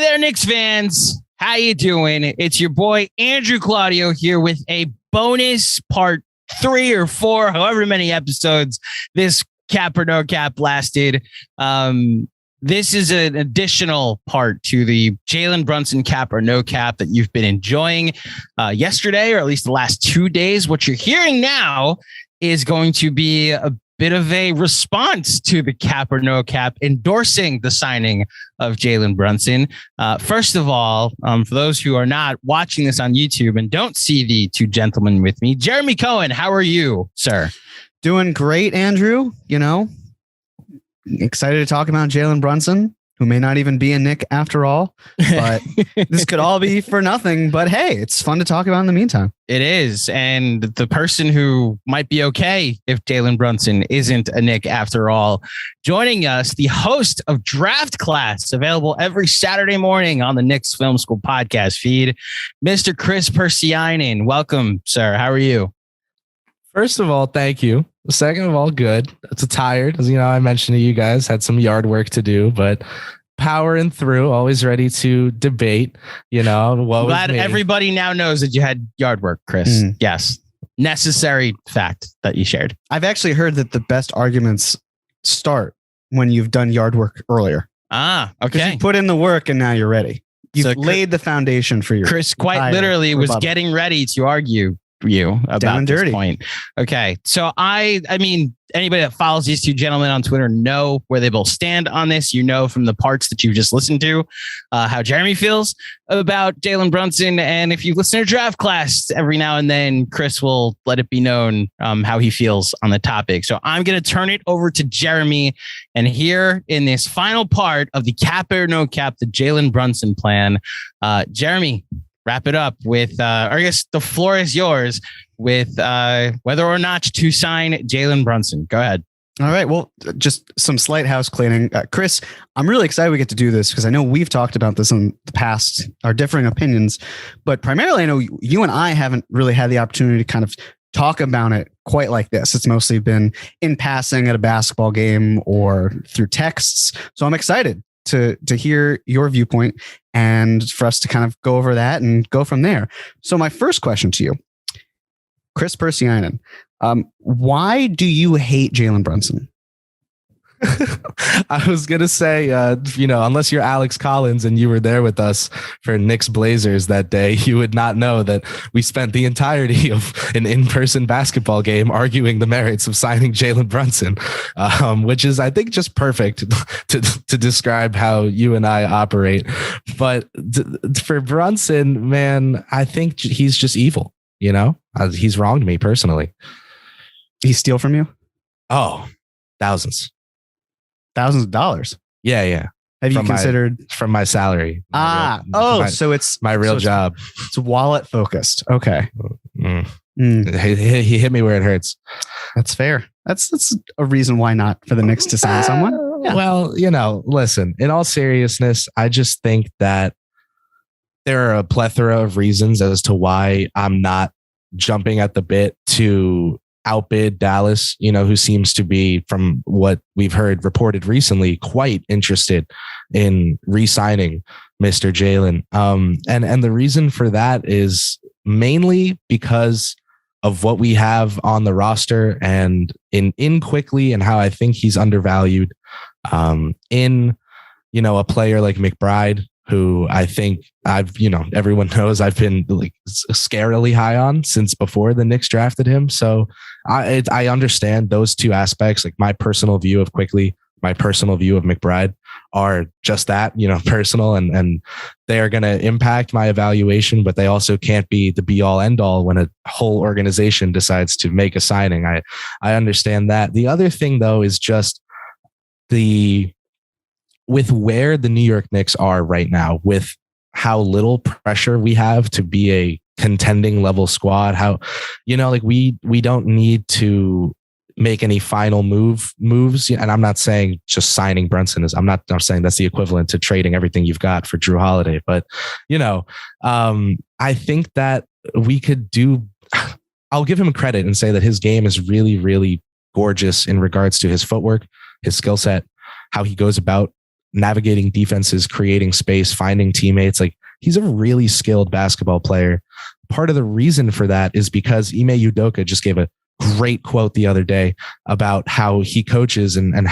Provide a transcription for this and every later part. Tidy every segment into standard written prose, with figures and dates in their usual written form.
there, Knicks fans. How you doing? It's your boy Andrew Claudio here with a bonus part 3 or 4, however many episodes this cap or no cap lasted. This is an additional part to the Jalen Brunson cap or no cap that you've been enjoying yesterday, or at least the last 2 days. What you're hearing now is going to be a bit of a response to the cap or no cap endorsing the signing of Jalen Brunson. First of all, for those who are not watching this on YouTube and don't see the two gentlemen with me, Jeremy Cohen, how are you, sir? Doing great, Andrew. You know, excited to talk about Jalen Brunson, who may not even be a Knick after all, but this could all be for nothing. But hey, it's fun to talk about in the meantime. It is. And the person who might be okay if Jalen Brunson isn't a Knick after all, joining us, the host of Draft Class, available every Saturday morning on the Knicks Film School Podcast feed, Mr. Kris Pursiainen. Welcome, sir. How are you? First of all, thank you. Second of all, good. It's tired. As you know, I mentioned to you guys, had some yard work to do, but powering through, always ready to debate. You know, glad everybody now knows that you had yard work, Kris. Yes. Necessary fact that you shared. I've actually heard that the best arguments start when you've done yard work earlier. Ah, okay. You put in the work and now you're ready. You've laid the foundation for your Kris quite literally rebuttal. Was getting ready to argue you about this point. Okay. So I mean, anybody that follows these two gentlemen on Twitter know where they both stand on this. You know, from the parts that you've just listened to, how Jeremy feels about Jalen Brunson. And if you listen to Draft Class every now and then, Kris will let it be known how he feels on the topic. So I'm going to turn it over to Jeremy. And here in this final part of the cap or no cap, the Jalen Brunson plan, Jeremy, wrap it up with, or I guess the floor is yours with whether or not to sign Jalen Brunson. Go ahead. All right. Well, just some slight house cleaning. Kris, I'm really excited we get to do this because I know we've talked about this in the past, our differing opinions, but primarily I know you and I haven't really had the opportunity to kind of talk about it quite like this. It's mostly been in passing at a basketball game or through texts. So I'm excited to hear your viewpoint and for us to kind of go over that and go from there. So my first question to you, Kris Pursiainen, why do you hate Jalen Brunson? I was going to say, unless you're Alex Collins and you were there with us for Knicks Blazers that day, you would not know that we spent the entirety of an in-person basketball game arguing the merits of signing Jalen Brunson, which is, I think, just perfect to describe how you and I operate. But for Brunson, man, I think he's just evil. You know, he's wronged me personally. He steal from you? Oh, thousands of dollars. Yeah. Have you considered from my salary? So it's my real job. It's wallet focused. Okay. He hit me where it hurts. That's fair. That's a reason why not for the Knicks to sign someone. Yeah. Well, listen, in all seriousness, I just think that there are a plethora of reasons as to why I'm not jumping at the bit to outbid Dallas, who seems to be, from what we've heard reported recently, quite interested in re-signing Mr. Jalen. And the reason for that is mainly because of what we have on the roster and in quickly and how I think he's undervalued in, a player like McBride, who I think everyone knows I've been like scarily high on since before the Knicks drafted him. So I understand those two aspects, like my personal view of Quickly, my personal view of McBride are just that, personal, and they are going to impact my evaluation, but they also can't be the be all end all when a whole organization decides to make a signing. I understand that. The other thing though is just with where the New York Knicks are right now, with how little pressure we have to be a contending level squad, how, we don't need to make any final moves. And I'm not saying just signing Brunson I'm saying that's the equivalent to trading everything you've got for Drew Holiday. But, I think that we could I'll give him credit and say that his game is really, really gorgeous in regards to his footwork, his skill set, how he goes about navigating defenses, creating space, finding teammates. Like, he's a really skilled basketball player. Part of the reason for that is because Ime Udoka just gave a great quote the other day about how he coaches and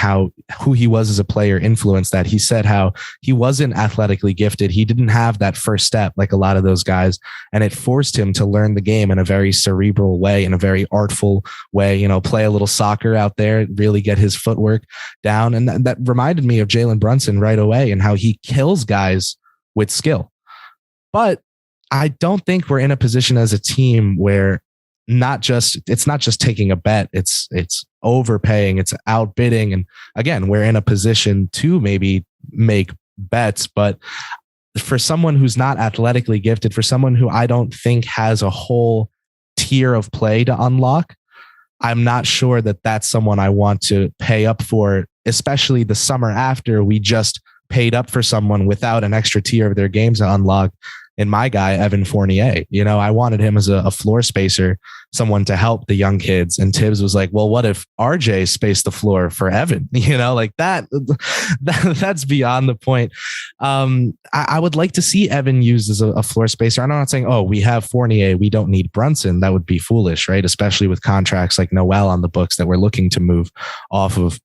who he was as a player influenced that. He said how he wasn't athletically gifted. He didn't have that first step like a lot of those guys. And it forced him to learn the game in a very cerebral way, in a very artful way, play a little soccer out there, really get his footwork down. And that reminded me of Jalen Brunson right away and how he kills guys with skill. But I don't think we're in a position as a team where it's not just taking a bet. It's overpaying, it's outbidding. And again, we're in a position to maybe make bets, but for someone who's not athletically gifted, for someone who I don't think has a whole tier of play to unlock, I'm not sure that that's someone I want to pay up for, especially the summer after we just paid up for someone without an extra tier of their games to unlock. In my guy, Evan Fournier, I wanted him as a floor spacer, someone to help the young kids. And Tibbs was like, well, what if RJ spaced the floor for Evan? Like that's beyond the point. I would like to see Evan used as a floor spacer. I'm not saying, oh, we have Fournier, we don't need Brunson. That would be foolish, right? Especially with contracts like Noel on the books that we're looking to move off of.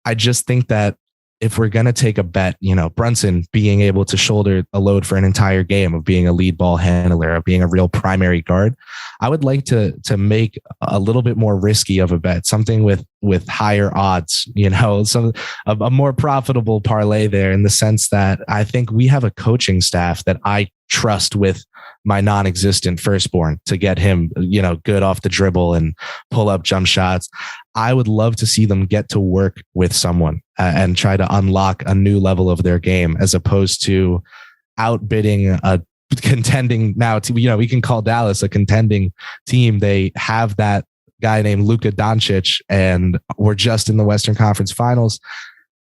I just think that if we're going to take a bet, Brunson being able to shoulder a load for an entire game of being a lead ball handler, of being a real primary guard, I would like to make a little bit more risky of a bet, something with higher odds, a more profitable parlay there, in the sense that I think we have a coaching staff that I trust with my non-existent firstborn to get him, good off the dribble and pull up jump shots. I would love to see them get to work with someone and try to unlock a new level of their game, as opposed to outbidding a contending now. We can call Dallas a contending team. They have that guy named Luka Doncic, and we're just in the Western Conference Finals.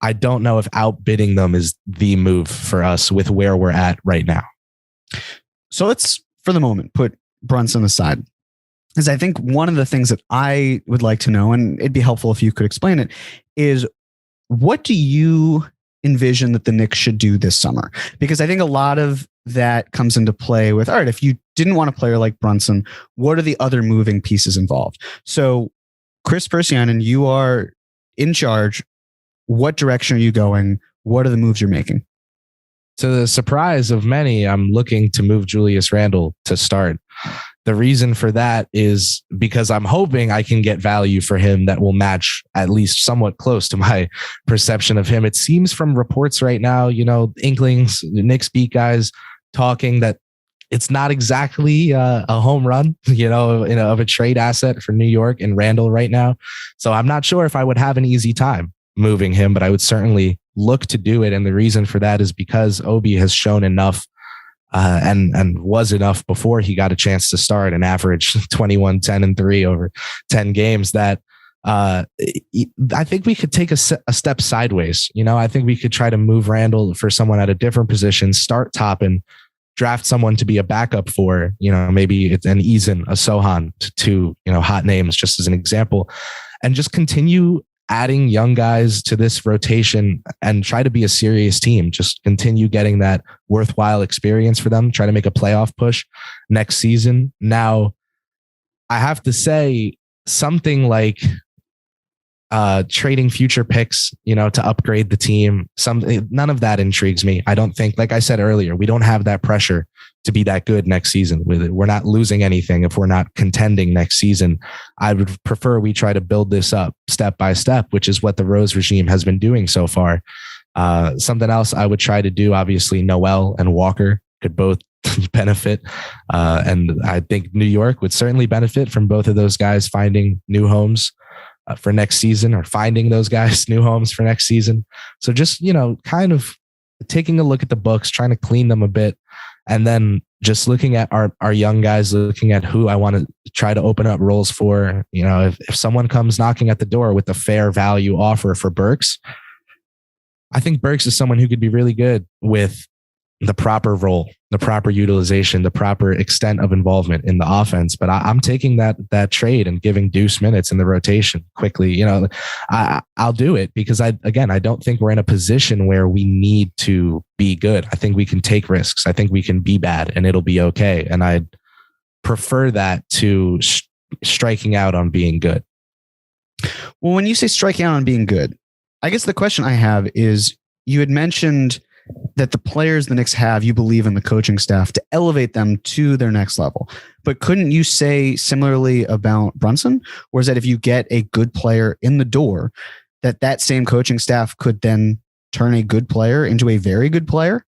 I don't know if outbidding them is the move for us with where we're at right now. So let's, for the moment, put Brunson aside, because I think one of the things that I would like to know, and it'd be helpful if you could explain it, is what do you envision that the Knicks should do this summer? Because I think a lot of that comes into play with, all right, if you didn't want a player like Brunson, what are the other moving pieces involved? So Kris Pursiainen, you are in charge. What direction are you going? What are the moves you're making? To the surprise of many, I'm looking to move Julius Randle to start. The reason for that is because I'm hoping I can get value for him that will match at least somewhat close to my perception of him. It seems from reports right now, inklings, Knicks beat guys talking that it's not exactly a home run, of a trade asset for New York and Randle right now. So I'm not sure if I would have an easy time moving him, but I would certainly look to do it. And the reason for that is because Obi has shown enough and was enough before he got a chance to start and average 21, 10 and 3 over 10 games that I think we could take a step sideways. I think we could try to move Randle for someone at a different position, start Toppin, draft someone to be a backup for, maybe it's an Eason, a Sohan, to hot names, just as an example, and just continue adding young guys to this rotation and try to be a serious team. Just continue getting that worthwhile experience for them. Try to make a playoff push next season. Now, I have to say something like trading future picks, to upgrade the team. None of that intrigues me. I don't think, like I said earlier, we don't have that pressure to be that good next season. We're not losing anything if we're not contending next season. I would prefer we try to build this up step by step, which is what the Rose regime has been doing so far. Something else I would try to do, obviously, Noel and Walker could both benefit. And I think New York would certainly benefit from both of those guys finding new homes for next season, or finding those guys new homes for next season. So just, kind of taking a look at the books, trying to clean them a bit, and then just looking at our young guys, looking at who I want to try to open up roles for. If someone comes knocking at the door with a fair value offer for Burks, I think Burks is someone who could be really good with the proper role, the proper utilization, the proper extent of involvement in the offense. But I'm taking that trade and giving Deuce minutes in the rotation quickly. I'll do it because I don't think we're in a position where we need to be good. I think we can take risks. I think we can be bad and it'll be okay. And I'd prefer that to striking out on being good. Well, when you say striking out on being good, I guess the question I have is, you had mentioned that the players the Knicks have, you believe in the coaching staff to elevate them to their next level. But couldn't you say similarly about Brunson? Or is that if you get a good player in the door, that same coaching staff could then turn a good player into a very good player?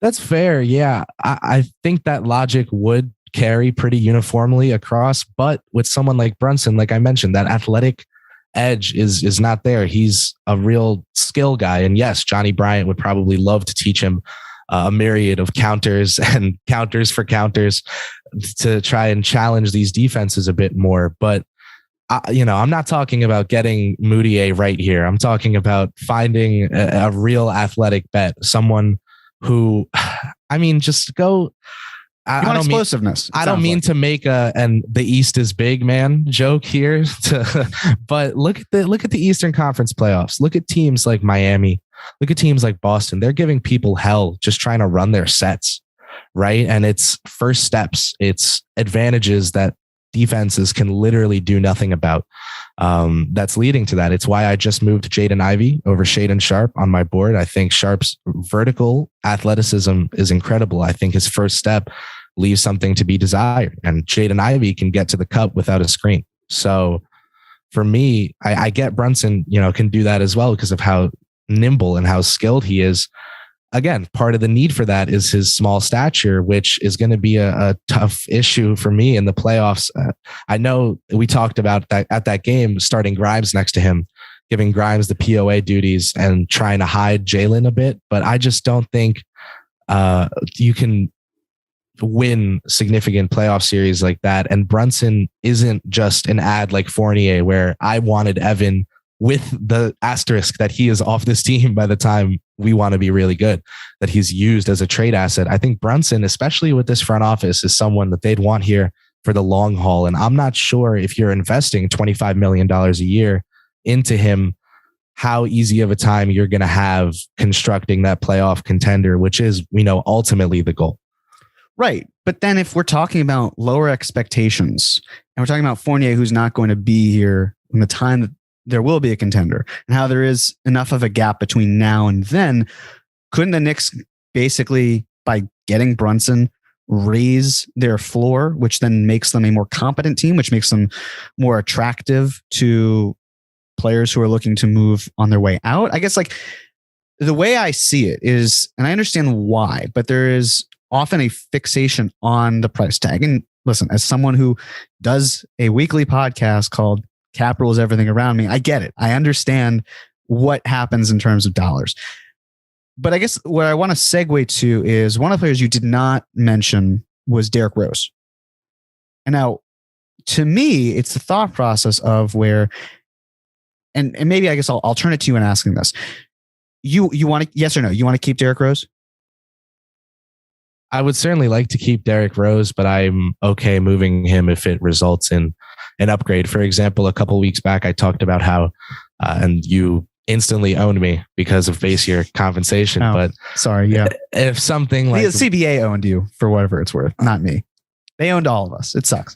That's fair. Yeah. I think that logic would carry pretty uniformly across, but with someone like Brunson, like I mentioned, that athletic edge is not there. He's a real skill guy. And yes, Johnny Bryant would probably love to teach him a myriad of counters and counters for counters to try and challenge these defenses a bit more. But I'm not talking about getting Moutier right here. I'm talking about finding a real athletic bet, someone who, just go. I don't explosiveness. I don't mean to make the East is big man joke here, but look at the Eastern Conference playoffs. Look at teams like Miami. Look at teams like Boston. They're giving people hell just trying to run their sets, right? And it's first steps. It's advantages that defenses can literally do nothing about. That's leading to that. It's why I just moved Jaden Ivey over Shaedon Sharpe on my board. I think Sharpe's vertical athleticism is incredible. I think his first step leaves something to be desired, and Jaden Ivey can get to the cup without a screen. So for me, I get Brunson, can do that as well because of how nimble and how skilled he is. Again, part of the need for that is his small stature, which is going to be a tough issue for me in the playoffs. I know we talked about that at that game, starting Grimes next to him, giving Grimes the POA duties and trying to hide Jalen a bit. But I just don't think you can win significant playoff series like that. And Brunson isn't just an ad like Fournier, where I wanted Evan with the asterisk that he is off this team by the time we want to be really good, that he's used as a trade asset. I think Brunson, especially with this front office, is someone that they'd want here for the long haul. And I'm not sure if you're investing $25 million a year into him, how easy of a time you're going to have constructing that playoff contender, which is, ultimately the goal. Right. But then if we're talking about lower expectations and we're talking about Fournier, who's not going to be here in the time that there will be a contender, and how there is enough of a gap between now and then, couldn't the Knicks basically, by getting Brunson, raise their floor, which then makes them a more competent team, which makes them more attractive to players who are looking to move on their way out? I guess the way I see it is, and I understand why, but there is often a fixation on the price tag. And listen, as someone who does a weekly podcast called Cap Rules Everything Around Me, I get it. I understand what happens in terms of dollars. But I guess what I want to segue to is one of the players you did not mention was Derrick Rose. And now, to me, it's the thought process of where, and maybe I guess I'll turn it to you in asking this. You want to, yes or no, you want to keep Derrick Rose? I would certainly like to keep Derrick Rose, but I'm okay moving him if it results in an upgrade. For example, a couple of weeks back, I talked about how, and you instantly owned me because of base year compensation. Oh, but sorry, yeah. If something like the CBA owned you for whatever it's worth, not me. They owned all of us. It sucks.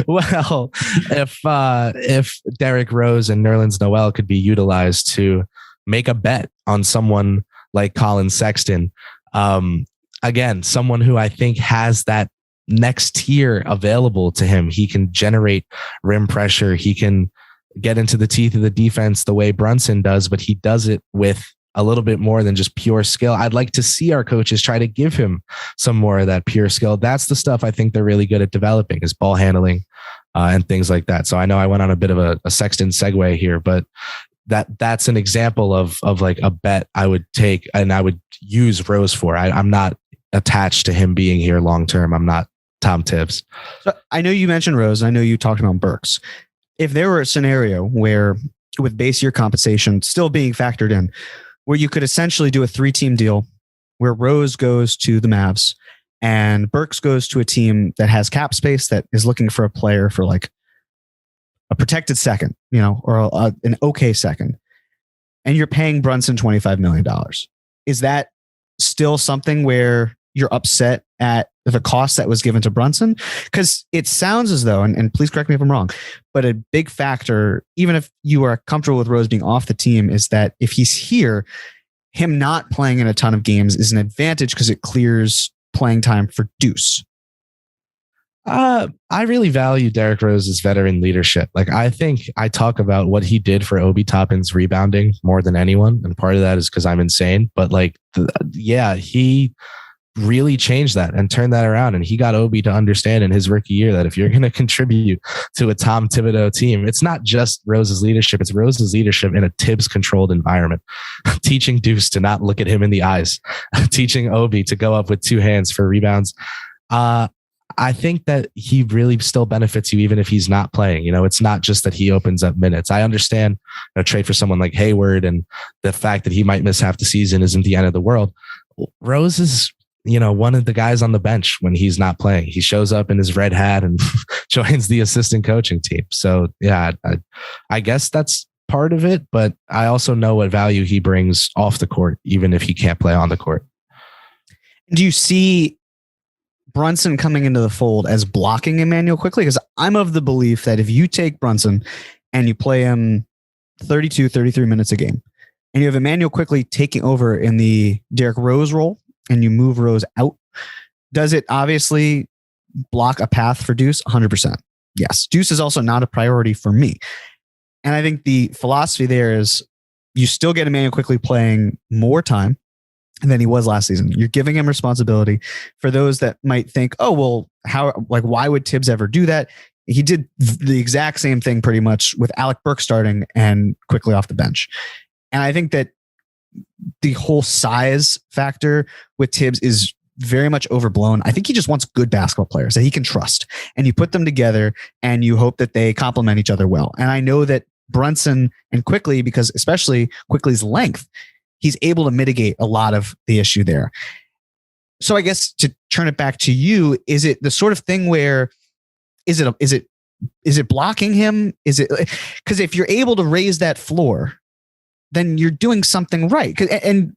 Well, if Derrick Rose and Nerlens Noel could be utilized to make a bet on someone like Colin Sexton, again, someone who I think has that next tier available to him. He can generate rim pressure. He can get into the teeth of the defense the way Brunson does, but he does it with a little bit more than just pure skill. I'd like to see our coaches try to give him some more of that pure skill. That's the stuff I think they're really good at developing, is ball handling and things like that. So I know I went on a bit of a Sexton segue here, but that's an example of like a bet I would take and I would use Rose for. I'm not attached to him being here long term. I'm not Tom Tibbs. So I know you mentioned Rose. I know you talked about Burks. If there were a scenario where, with base year compensation still being factored in, where you could essentially do a 3-team deal where Rose goes to the Mavs and Burks goes to a team that has cap space that is looking for a player for like a protected second, or an okay second, and you're paying Brunson $25 million. Is that still something where you're upset at the cost that was given to Brunson? Because it sounds as though, and please correct me if I'm wrong, but a big factor, even if you are comfortable with Rose being off the team, is that if he's here, him not playing in a ton of games is an advantage because it clears playing time for Deuce. I really value Derrick Rose's veteran leadership. Like, I think I talk about what he did for Obi Toppin's rebounding more than anyone. And part of that is because I'm insane. But like, he really changed that and turned that around. And he got Obi to understand in his rookie year that if you're going to contribute to a Tom Thibodeau team, it's not just Rose's leadership. It's Rose's leadership in a Tibbs controlled environment, teaching Deuce to not look at him in the eyes, teaching Obi to go up with two hands for rebounds. I think that he really still benefits you even if he's not playing. It's not just that he opens up minutes. I understand a trade for someone like Hayward and the fact that he might miss half the season isn't the end of the world. Rose is, one of the guys on the bench when he's not playing. He shows up in his red hat and joins the assistant coaching team. So yeah, I guess that's part of it, but I also know what value he brings off the court, even if he can't play on the court. Do you see Brunson coming into the fold as blocking Immanuel Quickley? Because I'm of the belief that if you take Brunson and you play him 32, 33 minutes a game, and you have Immanuel Quickley taking over in the Derrick Rose role, and you move Rose out, does it obviously block a path for Deuce? 100%. Yes. Deuce is also not a priority for me. And I think the philosophy there is you still get Immanuel Quickley playing more time than he was last season. You're giving him responsibility. For those that might think, oh, well, why would Tibbs ever do that? He did the exact same thing pretty much with Alec Burks starting and Quickley off the bench. And I think that the whole size factor with Tibbs is very much overblown. I think he just wants good basketball players that he can trust, and you put them together and you hope that they complement each other well. And I know that Brunson and Quickley, because especially Quickley's length, he's able to mitigate a lot of the issue there. So I guess to turn it back to you, is it the sort of thing where is it blocking him? Is it because if you're able to raise that floor, then you're doing something right. And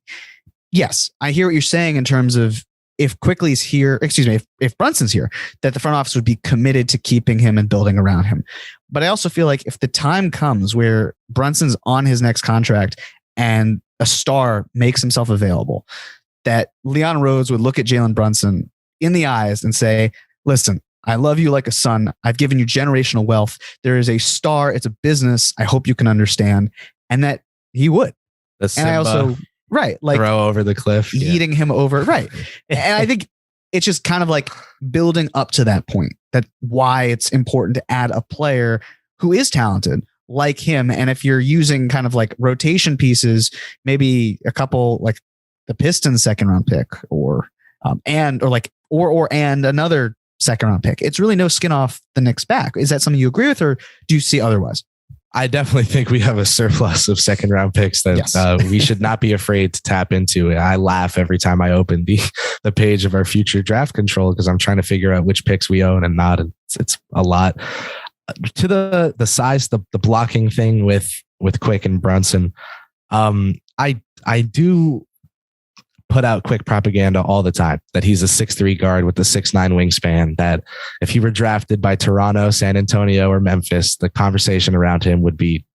yes, I hear what you're saying in terms of if Quickley's here, if Brunson's here, that the front office would be committed to keeping him and building around him. But I also feel like if the time comes where Brunson's on his next contract and a star makes himself available, that Leon Rose would look at Jalen Brunson in the eyes and say, listen, I love you like a son. I've given you generational wealth. There is a star. It's a business. I hope you can understand. And that he would. And I also, right, like throw over the cliff, eating him over. Right. And I think it's just kind of like building up to that point, that why it's important to add a player who is talented like him. And if you're using kind of like rotation pieces, maybe a couple like the Pistons second round pick or another second round pick, it's really no skin off the Knicks back. Is that something you agree with, or do you see otherwise? I definitely think we have a surplus of second round picks that we should not be afraid to tap into. I laugh every time I open the page of our future draft control because I'm trying to figure out which picks we own and not. And it's a lot. To the size, the blocking thing with Quick and Brunson, I do put out Quick propaganda all the time that he's a 6'3" guard with a 6'9" wingspan, that if he were drafted by Toronto, San Antonio, or Memphis, the conversation around him would be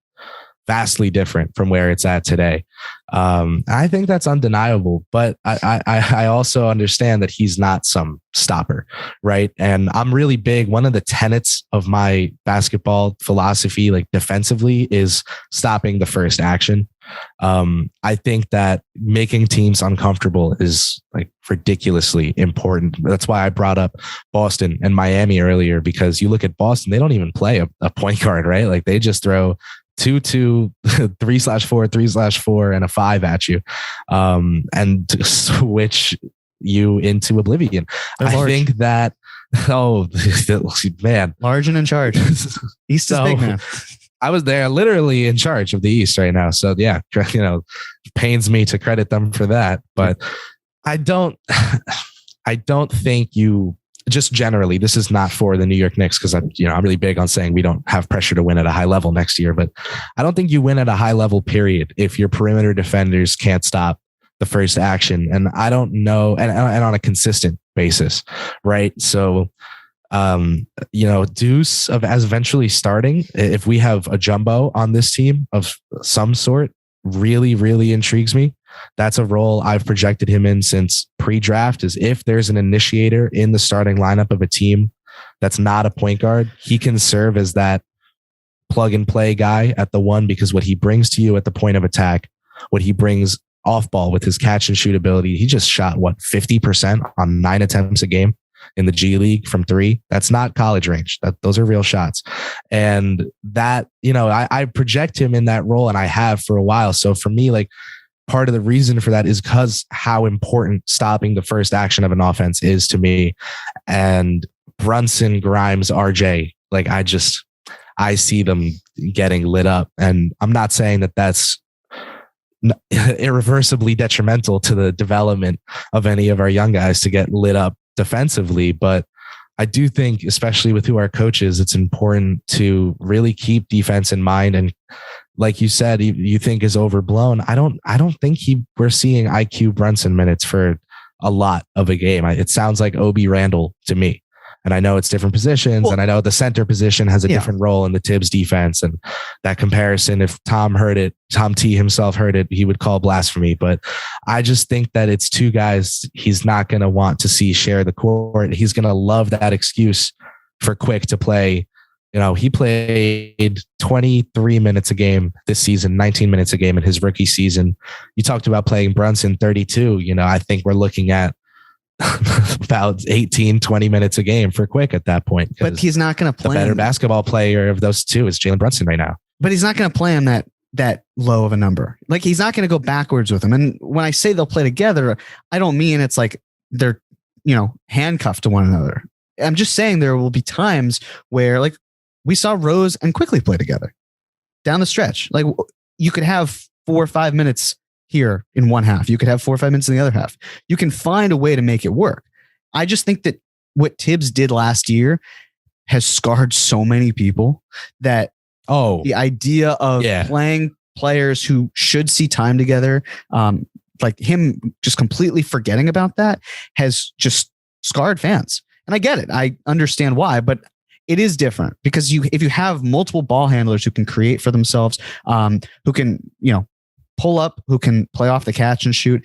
vastly different from where it's at today. I think that's undeniable, but I also understand that he's not some stopper, right? And I'm really big. One of the tenets of my basketball philosophy, like defensively, is stopping the first action. I think that making teams uncomfortable is like ridiculously important. That's why I brought up Boston and Miami earlier, because you look at Boston, they don't even play a point guard, right? Like they just throw 2-2, 3/4, 3/4, and a 5 at you, and to switch you into oblivion. I think that, man, large and in charge. East is big, man. I was there literally in charge of the East right now. So yeah, pains me to credit them for that. But I don't think you just generally, this is not for the New York Knicks because I'm really big on saying we don't have pressure to win at a high level next year, but I don't think you win at a high level period if your perimeter defenders can't stop the first action. And I don't know, and on a consistent basis, right? So, Deuce as eventually starting, if we have a jumbo on this team of some sort, really, really intrigues me. That's a role I've projected him in since pre-draft, is if there's an initiator in the starting lineup of a team that's not a point guard, he can serve as that plug and play guy at the one, because what he brings to you at the point of attack, what he brings off ball with his catch and shoot ability, he just shot 50% on 9 attempts a game in the G League from 3. That's not college range. Those are real shots. And that, I project him in that role, and I have for a while. So for me, like, part of the reason for that is because how important stopping the first action of an offense is to me. And Brunson, Grimes, RJ, like, I see them getting lit up. And I'm not saying that that's irreversibly detrimental to the development of any of our young guys to get lit up defensively, but I do think, especially with who our coach is, it's important to really keep defense in mind. And like you said, you think is overblown. I don't think we're seeing IQ Brunson minutes for a lot of a game. It sounds like Obi Randall to me. And I know it's different positions, and I know the center position has a different role in the Tibbs defense. And that comparison, if Tom T himself heard it, he would call blasphemy. But I just think that it's two guys he's not going to want to see share the court. He's going to love that excuse for Quick to play. He played 23 minutes a game this season, 19 minutes a game in his rookie season. You talked about playing Brunson 32. I think we're looking at about 18, 20 minutes a game for Quick at that point. But he's not going to play. The better basketball player of those two is Jalen Brunson right now. But he's not going to play him that low of a number. Like, he's not going to go backwards with him. And when I say they'll play together, I don't mean it's like they're, handcuffed to one another. I'm just saying there will be times where, like, we saw Rose and Quickly play together down the stretch. Like, you could have 4 or 5 minutes here in one half. You could have 4 or 5 minutes in the other half. You can find a way to make it work. I just think that what Tibbs did last year has scarred so many people that the idea of playing players who should see time together, like him just completely forgetting about that, has just scarred fans. And I get it. I understand why, but it is different because if you have multiple ball handlers who can create for themselves, who can, pull up, who can play off the catch and shoot,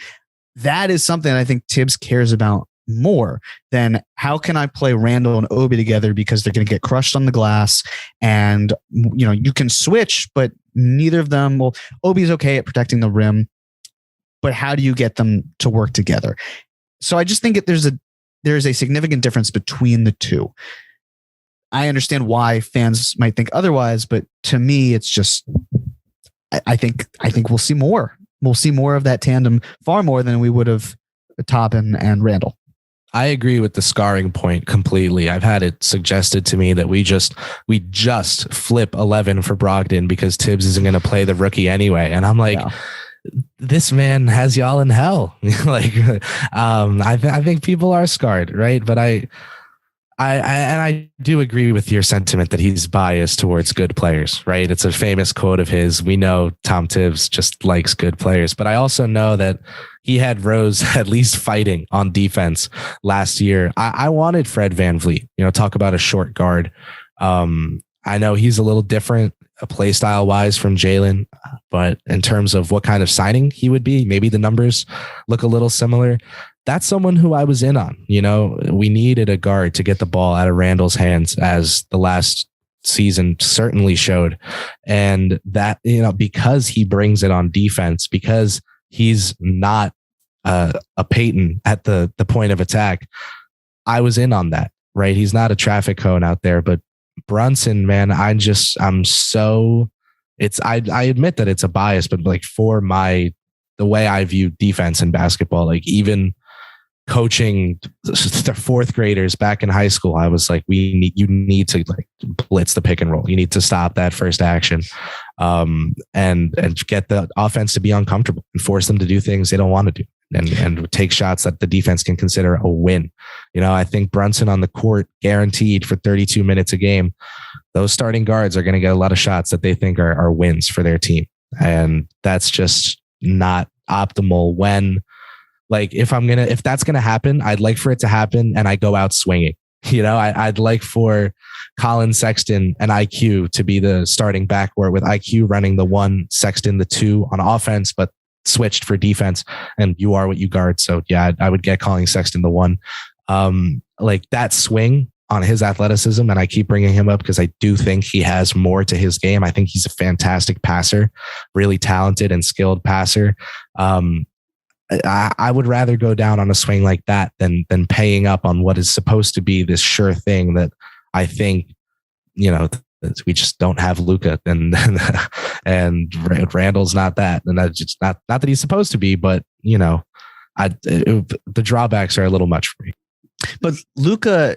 that is something I think Tibbs cares about more than how can I play Randall and Obi together because they're going to get crushed on the glass. And, you can switch, but neither of them will. Obi's okay at protecting the rim, but how do you get them to work together? So I just think that there's a significant difference between the two. I understand why fans might think otherwise, but to me, it's just, I think we'll see more. We'll see more of that tandem, far more than we would have Toppin and Randall. I agree with the scarring point completely. I've had it suggested to me that we just flip 11 for Brogdon because Tibbs isn't going to play the rookie anyway. And I'm like, this man has y'all in hell. I think people are scarred, right? But I do agree with your sentiment that he's biased towards good players, right? It's a famous quote of his. We know Tom Tibbs just likes good players, but I also know that he had Rose at least fighting on defense last year. I wanted Fred VanVleet, talk about a short guard. I know he's a little different play style wise from Jalen, but in terms of what kind of signing he would be, maybe the numbers look a little similar. That's someone who I was in on. We needed a guard to get the ball out of Randall's hands, as the last season certainly showed. And that, because he brings it on defense, because he's not a Peyton at the point of attack, I was in on that, right? He's not a traffic cone out there, but Brunson, man, I admit that it's a bias, but like for the way I view defense in basketball, like even coaching the fourth graders back in high school, I was like, you need to like blitz the pick and roll. You need to stop that first action, and get the offense to be uncomfortable and force them to do things they don't want to do. and take shots that the defense can consider a win. I think Brunson on the court guaranteed for 32 minutes a game. Those starting guards are going to get a lot of shots that they think are wins for their team. And that's just not optimal when, like, if that's going to happen, I'd like for it to happen and I go out swinging. I'd like for Colin Sexton and IQ to be the starting backcourt with IQ running the 1, Sexton the 2 on offense, but switched for defense, and you are what you guard. So yeah, I would get Colin Sexton the 1. Like that swing on his athleticism, and I keep bringing him up because I do think he has more to his game. I think he's a fantastic passer, really talented and skilled passer. I would rather go down on a swing like that than paying up on what is supposed to be this sure thing that I think, we just don't have Luka and Randall's not that. And that's just not that he's supposed to be, but the drawbacks are a little much for me. But Luka,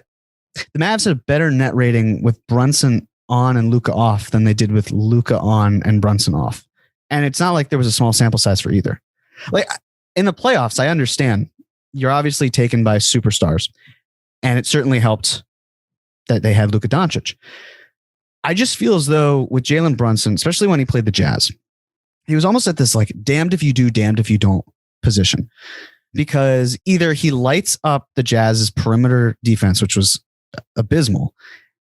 the Mavs had a better net rating with Brunson on and Luka off than they did with Luka on and Brunson off. And it's not like there was a small sample size for either. Like, in the playoffs, I understand you're obviously taken by superstars, and it certainly helped that they had Luka Doncic. I just feel as though with Jalen Brunson, especially when he played the Jazz, he was almost at this like damned if you do, damned if you don't position, because either he lights up the Jazz's perimeter defense, which was abysmal,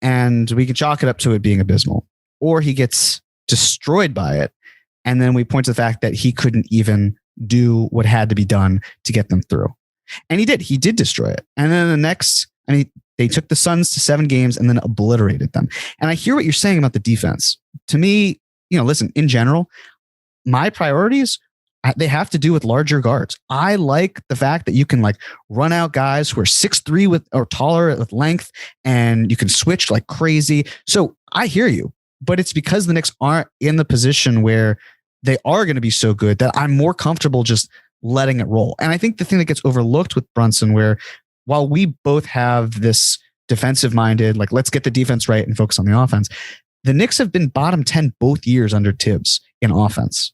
and we can chalk it up to it being abysmal, or he gets destroyed by it. And then we point to the fact that he couldn't even do what had to be done to get them through. And he did destroy it. And then they took the Suns to 7 games and then obliterated them. And I hear what you're saying about the defense. To me, listen, in general, my priorities, they have to do with larger guards. I like the fact that you can like run out guys who are 6'3" or taller with length, and you can switch like crazy. So I hear you, but it's because the Knicks aren't in the position where they are going to be so good that I'm more comfortable just letting it roll. And I think the thing that gets overlooked with Brunson, where while we both have this defensive minded, like let's get the defense right and focus on the offense, the Knicks have been bottom 10 both years under Tibbs in offense.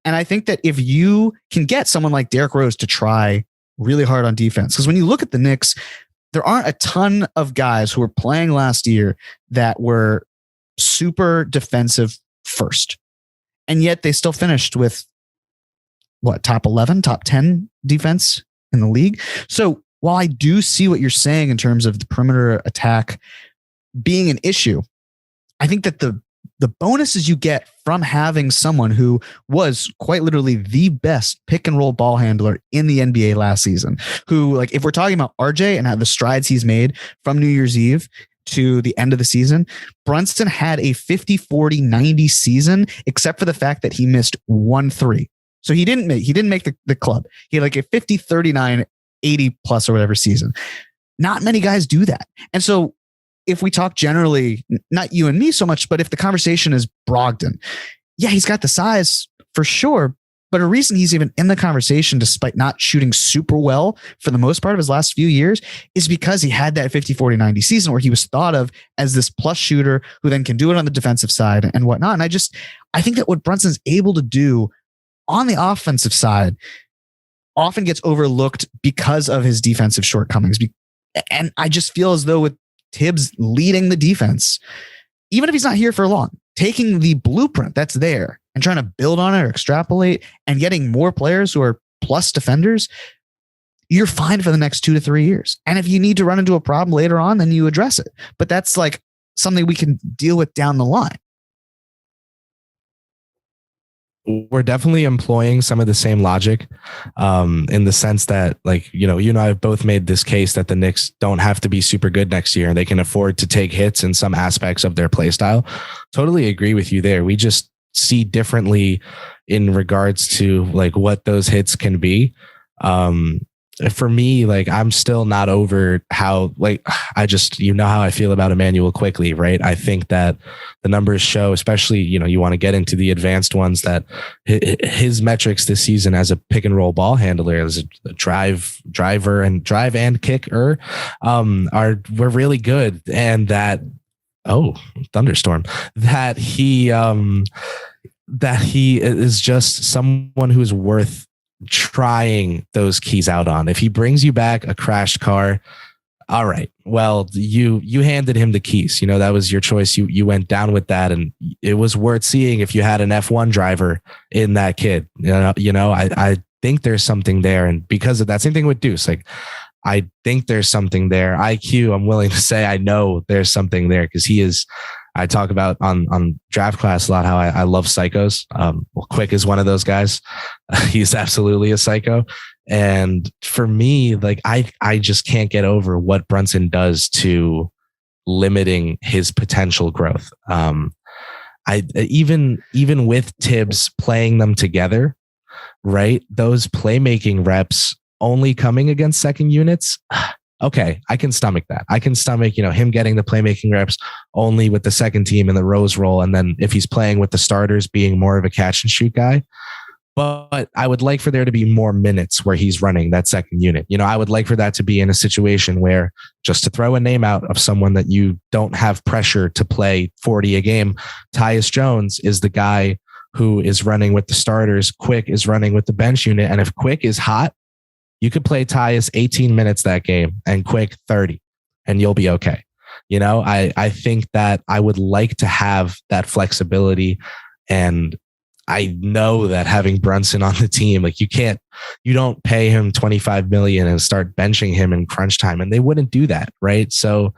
And I think that if you can get someone like Derrick Rose to try really hard on defense, because when you look at the Knicks, there aren't a ton of guys who were playing last year that were super defensive first. And yet they still finished with top 11, top 10 defense in the league. So while I do see what you're saying in terms of the perimeter attack being an issue, I think that the bonuses you get from having someone who was quite literally the best pick and roll ball handler in the NBA last season, who, like, if we're talking about RJ and how the strides he's made from New Year's Eve to the end of the season, Brunson had a 50-40-90 season, except for the fact that he missed 1 3. So he didn't make the club. He had like a 50-39-80 plus or whatever season. Not many guys do that. And so if we talk generally, not you and me so much, but if the conversation is Brogdon, yeah, he's got the size for sure. But a reason he's even in the conversation, despite not shooting super well for the most part of his last few years, is because he had that 50-40-90 season where he was thought of as this plus shooter who then can do it on the defensive side and whatnot. And I think that what Brunson's able to do on the offensive side often gets overlooked because of his defensive shortcomings. And I just feel as though with Tibbs leading the defense, even if he's not here for long, taking the blueprint that's there and trying to build on it or extrapolate and getting more players who are plus defenders, you're fine for the next 2 to 3 years. And if you need to run into a problem later on, then you address it. But that's like something we can deal with down the line. We're definitely employing some of the same logic in the sense that, like, you and I have both made this case that the Knicks don't have to be super good next year and they can afford to take hits in some aspects of their play style. Totally agree with you there. We just see differently in regards to like what those hits can be. For me, like, I'm still not over how, like, I just, how I feel about Emmanuel Quickly, right? I think that the numbers show, especially, you want to get into the advanced ones, that his metrics this season as a pick and roll ball handler, as a drive and kicker, were really good. And that, thunderstorm, that he is just someone who is worth trying those keys out on. If he brings you back a crashed car, all right, well, you handed him the keys. You know, that was your choice. You went down with that, and it was worth seeing if you had an F1 driver in that kid. I think there's something there, and because of that, same thing with Deuce. Like, I think there's something there. IQ, I'm willing to say I know there's something there because he is. I talk about on Draft Class a lot how I love psychos. Quick is one of those guys. He's absolutely a psycho. And for me, like I just can't get over what Brunson does to limiting his potential growth. Even with Tibbs playing them together, right? Those playmaking reps only coming against second units. Okay, I can stomach that. I can stomach, him getting the playmaking reps only with the second team in the Rose role. And then if he's playing with the starters, being more of a catch and shoot guy. But I would like for there to be more minutes where he's running that second unit. I would like for that to be in a situation where, just to throw a name out of someone that you don't have pressure to play 40 a game, Tyus Jones is the guy who is running with the starters. Quick is running with the bench unit. And if Quick is hot, you could play Tyus 18 minutes that game and Quick 30, and you'll be okay. I think that I would like to have that flexibility, and I know that having Brunson on the team, like you don't pay him $25 million and start benching him in crunch time, and they wouldn't do that, right? So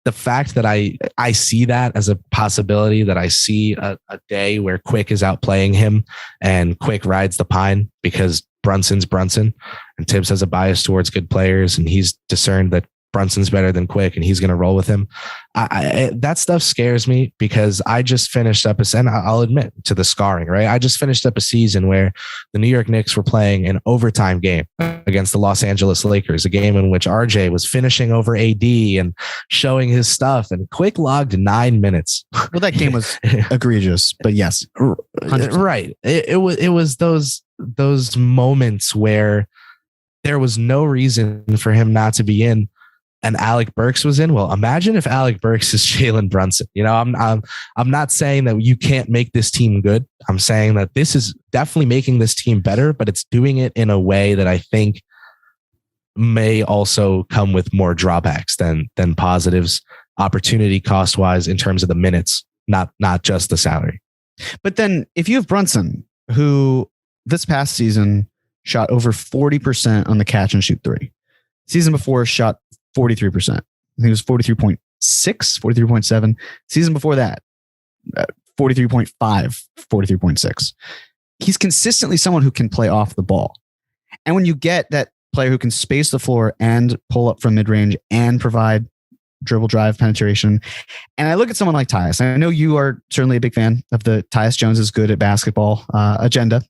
the fact that I see that as a possibility, that I see a day where Quick is outplaying him and Quick rides the pine because Brunson's Brunson, and Tibbs has a bias towards good players, and he's discerned that Brunson's better than Quick, and he's going to roll with him. That stuff scares me because I just finished up and I'll admit to the scarring, right? I just finished up a season where the New York Knicks were playing an overtime game against the Los Angeles Lakers, a game in which RJ was finishing over AD and showing his stuff, and Quick logged 9 minutes. Well, that game was egregious, but yes, 100%. Right. It was those moments where there was no reason for him not to be in, and Alec Burks was in. Well, imagine if Alec Burks is Jalen Brunson. I'm not saying that you can't make this team good. I'm saying that this is definitely making this team better, but it's doing it in a way that I think may also come with more drawbacks than positives, opportunity cost wise, in terms of the minutes, not just the salary. But then if you have Brunson, who this past season shot over 40% on the catch and shoot three, season before shot 43%. I think it was 43.6, 43.7. Season before that, 43.5, 43.6. He's consistently someone who can play off the ball. And when you get that player who can space the floor and pull up from mid-range and provide dribble drive penetration, and I look at someone like Tyus, I know you are certainly a big fan of the Tyus Jones is good at basketball agenda.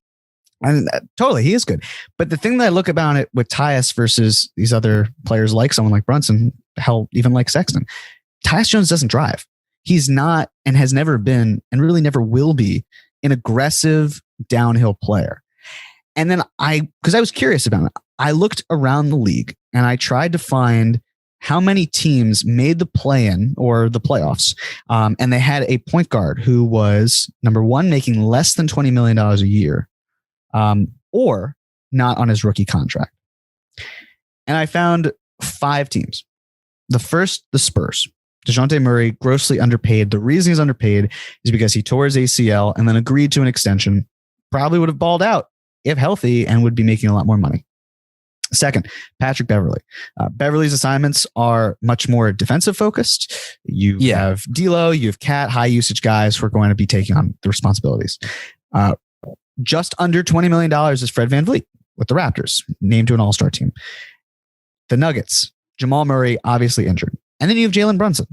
And totally, he is good. But the thing that I look about it with Tyus versus these other players, like someone like Brunson, hell, even like Sexton, Tyus Jones doesn't drive. He's not, and has never been, and really never will be, an aggressive downhill player. And then because I was curious about it, I looked around the league and I tried to find how many teams made the play-in or the playoffs, and they had a point guard who was, number one, making less than $20 million a year, or not on his rookie contract. And I found 5 teams. The first, the Spurs. DeJounte Murray, grossly underpaid. The reason he's underpaid is because he tore his ACL and then agreed to an extension. Probably would have balled out if healthy and would be making a lot more money. Second, Patrick Beverley. Beverley's assignments are much more defensive focused. You have D'Lo, you have Cat, high usage guys who are going to be taking on the responsibilities. Just under $20 million is Fred VanVleet with the Raptors, named to an all-star team. The Nuggets, Jamal Murray, obviously injured. And then you have Jalen Brunson.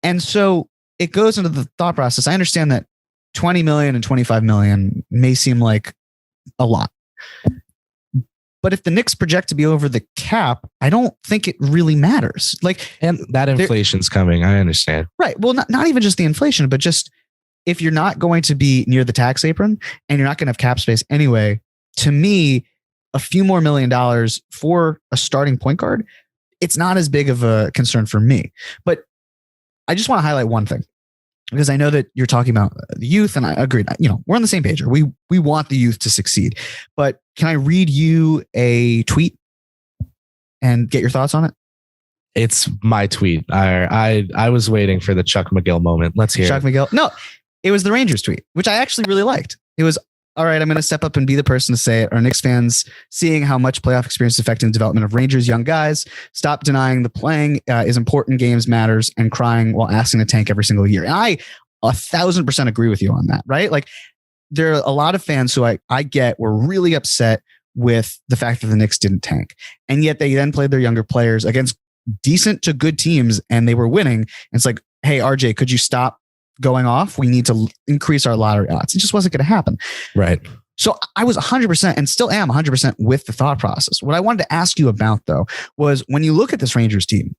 And so it goes into the thought process. I understand that 20 million and 25 million may seem like a lot. But if the Knicks project to be over the cap, I don't think it really matters. And that inflation's coming. I understand. Right. Well, not even just the inflation, but just if you're not going to be near the tax apron and you're not going to have cap space anyway, to me, a few more $1 million for a starting point guard, it's not as big of a concern for me. But I just want to highlight one thing. because I know that you're talking about the youth, and I agree. We're on the same page. We want the youth to succeed. But can I read you a tweet and get your thoughts on it? It's my tweet. I was waiting for the Chuck McGill moment. Let's hear Chuck McGill. No, it was the Rangers tweet, which I actually really liked. It was, all right, I'm going to step up and be the person to say it. Our Knicks fans seeing how much playoff experience is affecting the development of Rangers young guys. Stop denying the playing is important, games matters, and crying while asking to tank every single year. And I 1,000% agree with you on that, right? Like, there are a lot of fans who I get were really upset with the fact that the Knicks didn't tank. And yet they then played their younger players against decent to good teams and they were winning. And it's like, hey, RJ, could you stop going off? We need to increase our lottery odds. It just wasn't going to happen. Right. So I was 100% and still am 100% with the thought process. What I wanted to ask you about, though, was when you look at this Rangers team,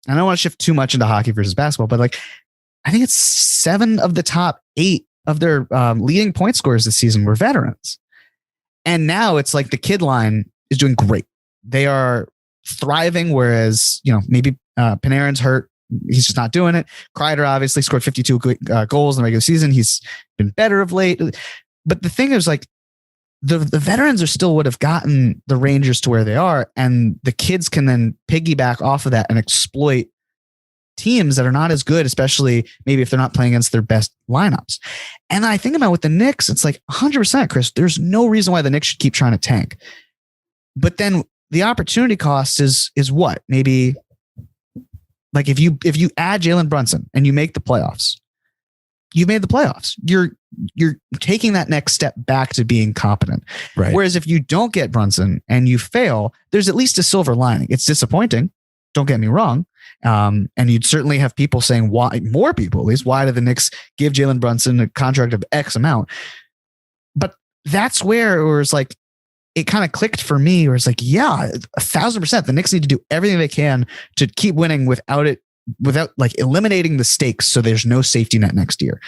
and I don't want to shift too much into hockey versus basketball, but like, I think it's 7 of the top 8 of their leading point scorers this season were veterans. And now it's like the kid line is doing great. They are thriving, whereas, maybe Panarin's hurt. He's just not doing it. Kreider obviously scored 52 goals in the regular season. He's been better of late. But the thing is, like, the veterans are still would have gotten the Rangers to where they are, and the kids can then piggyback off of that and exploit teams that are not as good, especially maybe if they're not playing against their best lineups. And I think about with the Knicks, it's like 100%, Chris, there's no reason why the Knicks should keep trying to tank. But then the opportunity cost is what? Maybe like if you add Jalen Brunson and you make the playoffs, you've made the playoffs. You're taking that next step back to being competent. Right. Whereas if you don't get Brunson and you fail, there's at least a silver lining. It's disappointing. Don't get me wrong. And you'd certainly have people saying, why, more people at least, why did the Knicks give Jalen Brunson a contract of X amount? But that's where it was like, it kind of clicked for me, where it's like, yeah, 1,000%. The Knicks need to do everything they can to keep winning without like eliminating the stakes. So there's no safety net next year.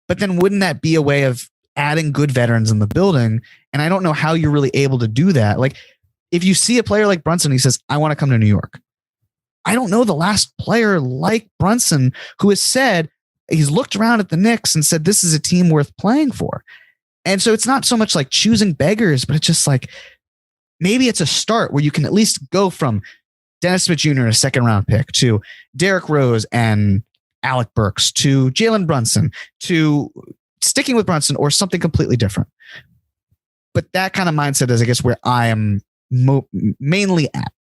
But then wouldn't that be a way of adding good veterans in the building? And I don't know how you're really able to do that. Like, if you see a player like Brunson, he says, I want to come to New York. I don't know the last player like Brunson who has said, he's looked around at the Knicks and said, this is a team worth playing for. And so it's not so much like choosing beggars, but it's just like, maybe it's a start where you can at least go from Dennis Smith Jr., a second round pick, to Derrick Rose and Alec Burks, to Jalen Brunson, to sticking with Brunson or something completely different. But that kind of mindset is, I guess, where I am mainly at.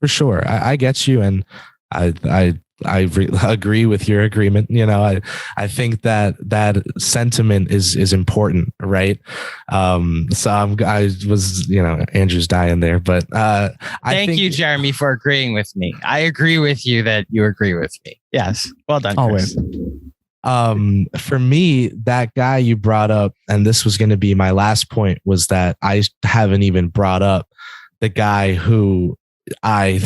For sure. I get you. And I agree with your agreement. I think that sentiment is important. Right. So I was, Andrew's dying there, but thank you, Jeremy, for agreeing with me. I agree with you that you agree with me. Yes. Well done, Chris. Always. For me, that guy you brought up, and this was going to be my last point, was that I haven't even brought up the guy who I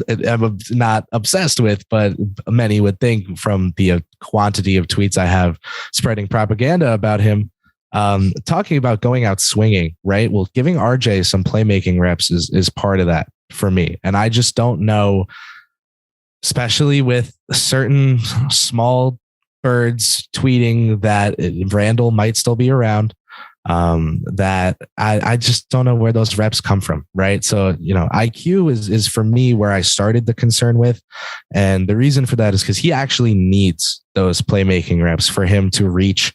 am not obsessed with, but many would think from the quantity of tweets I have spreading propaganda about him, talking about going out swinging, right? Well, giving RJ some playmaking reps is part of that for me. And I just don't know, especially with certain small birds tweeting that Randall might still be around, that I just don't know where those reps come from. Right. So, IQ is for me where I started the concern with. And the reason for that is because he actually needs those playmaking reps for him to reach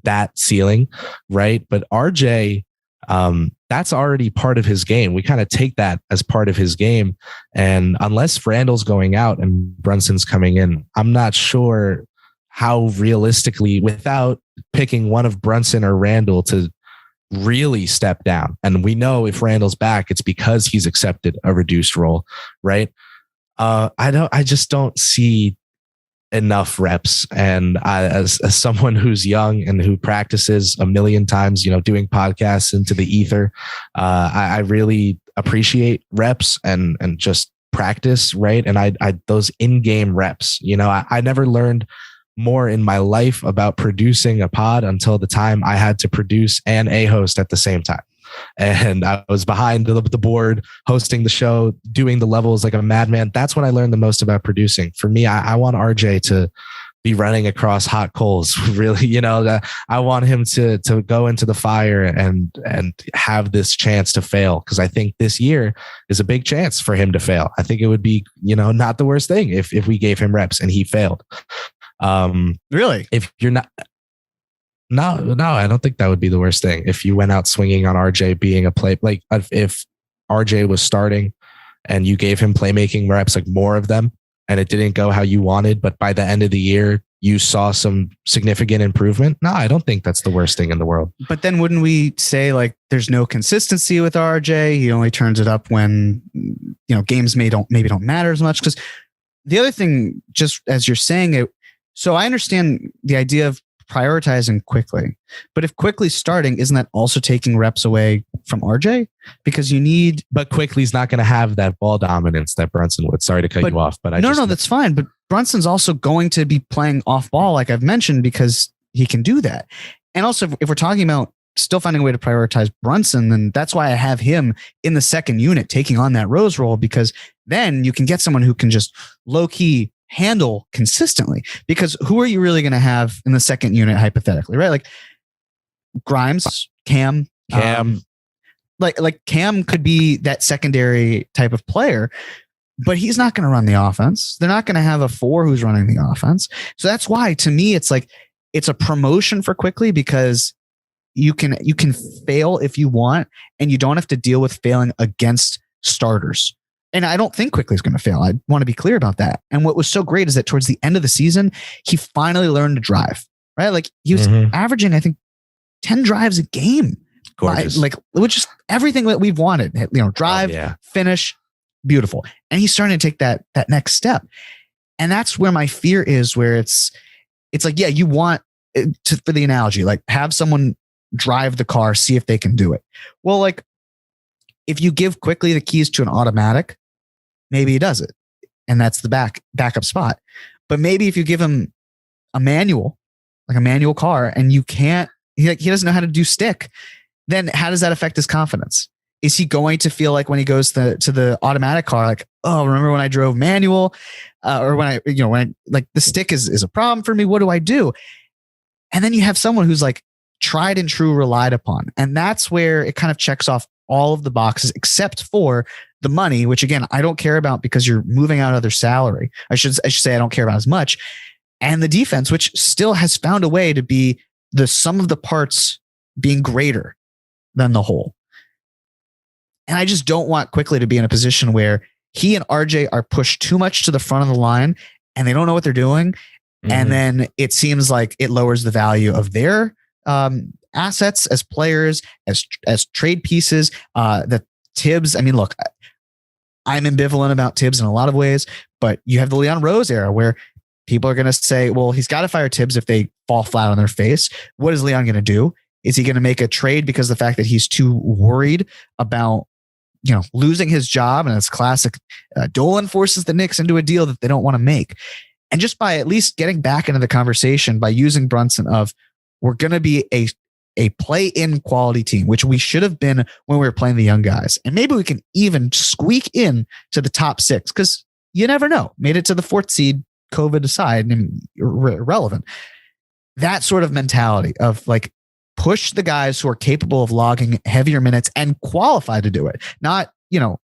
that ceiling. Right. But RJ, that's already part of his game. We kind of take that as part of his game. And unless Randall's going out and Brunson's coming in, I'm not sure how realistically, without picking one of Brunson or Randall to really step down. And we know if Randall's back, it's because he's accepted a reduced role, right? I just don't see enough reps. And as someone who's young and who practices a million times, doing podcasts into the ether, I really appreciate reps and just practice, right? And I those in-game reps, I never learned more in my life about producing a pod until the time I had to produce and a host at the same time. And I was behind the board, hosting the show, doing the levels like a madman. That's when I learned the most about producing. For me, I want RJ to be running across hot coals. Really, I want him to go into the fire and have this chance to fail, because I think this year is a big chance for him to fail. I think it would be, not the worst thing if we gave him reps and he failed. Really? If you're not, no, I don't think that would be the worst thing. If you went out swinging on RJ being a play, like if RJ was starting and you gave him playmaking reps, like more of them, and it didn't go how you wanted, but by the end of the year, you saw some significant improvement. No, I don't think that's the worst thing in the world. But then wouldn't we say like there's no consistency with RJ? He only turns it up when, games maybe don't matter as much. Because the other thing, just as you're saying it, so I understand the idea of prioritizing quickly, but if quickly starting, isn't that also taking reps away from RJ? Because you need, but quickly's not going to have that ball dominance that Brunson would. Sorry to cut you off, but no, that's fine. But Brunson's also going to be playing off ball, like I've mentioned, because he can do that. And also, if we're talking about still finding a way to prioritize Brunson, then that's why I have him in the second unit taking on that Rose role, because then you can get someone who can just low key handle consistently. Because who are you really going to have in the second unit hypothetically, right? Like Grimes, Cam. Like Cam could be that secondary type of player, but he's not going to run the offense. They're not going to have a 4 who's running the offense. So that's why, to me, it's like it's a promotion for quickly, because you can fail if you want, and you don't have to deal with failing against starters. And I don't think Quickly is going to fail. I want to be clear about that. And what was so great is that towards the end of the season, he finally learned to drive, right? Like he was averaging, I think, 10 drives a game. Gorgeous. Which is everything that we've wanted, drive, finish, beautiful. And he's starting to take that next step. And that's where my fear is, where it's like, yeah, you want to, for the analogy, like have someone drive the car, see if they can do it. Well, like if you give Quickly the keys to an automatic, maybe he does it. And that's the backup spot. But maybe if you give him a manual, like a manual car, and he doesn't know how to do stick, then how does that affect his confidence? Is he going to feel like when he goes to the automatic car, like, oh, remember when I drove manual, or when like the stick is a problem for me? What do I do? And then you have someone who's like tried and true, relied upon. And that's where it kind of checks off all of the boxes except for the money, which again, I don't care about because you're moving out other salary. I should say I don't care about as much. And the defense, which still has found a way to be the sum of the parts being greater than the whole. And I just don't want Quickly to be in a position where he and RJ are pushed too much to the front of the line and they don't know what they're doing. Mm-hmm. And then it seems like it lowers the value of their assets as players, as trade pieces. That Tibbs, I mean, look, I'm ambivalent about Tibbs in a lot of ways, but you have the Leon Rose era where people are going to say, well, he's got to fire Tibbs if they fall flat on their face. What is Leon going to do? Is he going to make a trade because of the fact that he's too worried about, losing his job? And it's classic. Dolan forces the Knicks into a deal that they don't want to make. And just by at least getting back into the conversation by using Brunson of, we're going to be a play-in quality team, which we should have been when we were playing the young guys. And maybe we can even squeak in to the top 6, because you never know. Made it to the 4th seed, COVID aside, and irrelevant. That sort of mentality of like, push the guys who are capable of logging heavier minutes and qualified to do it. Not,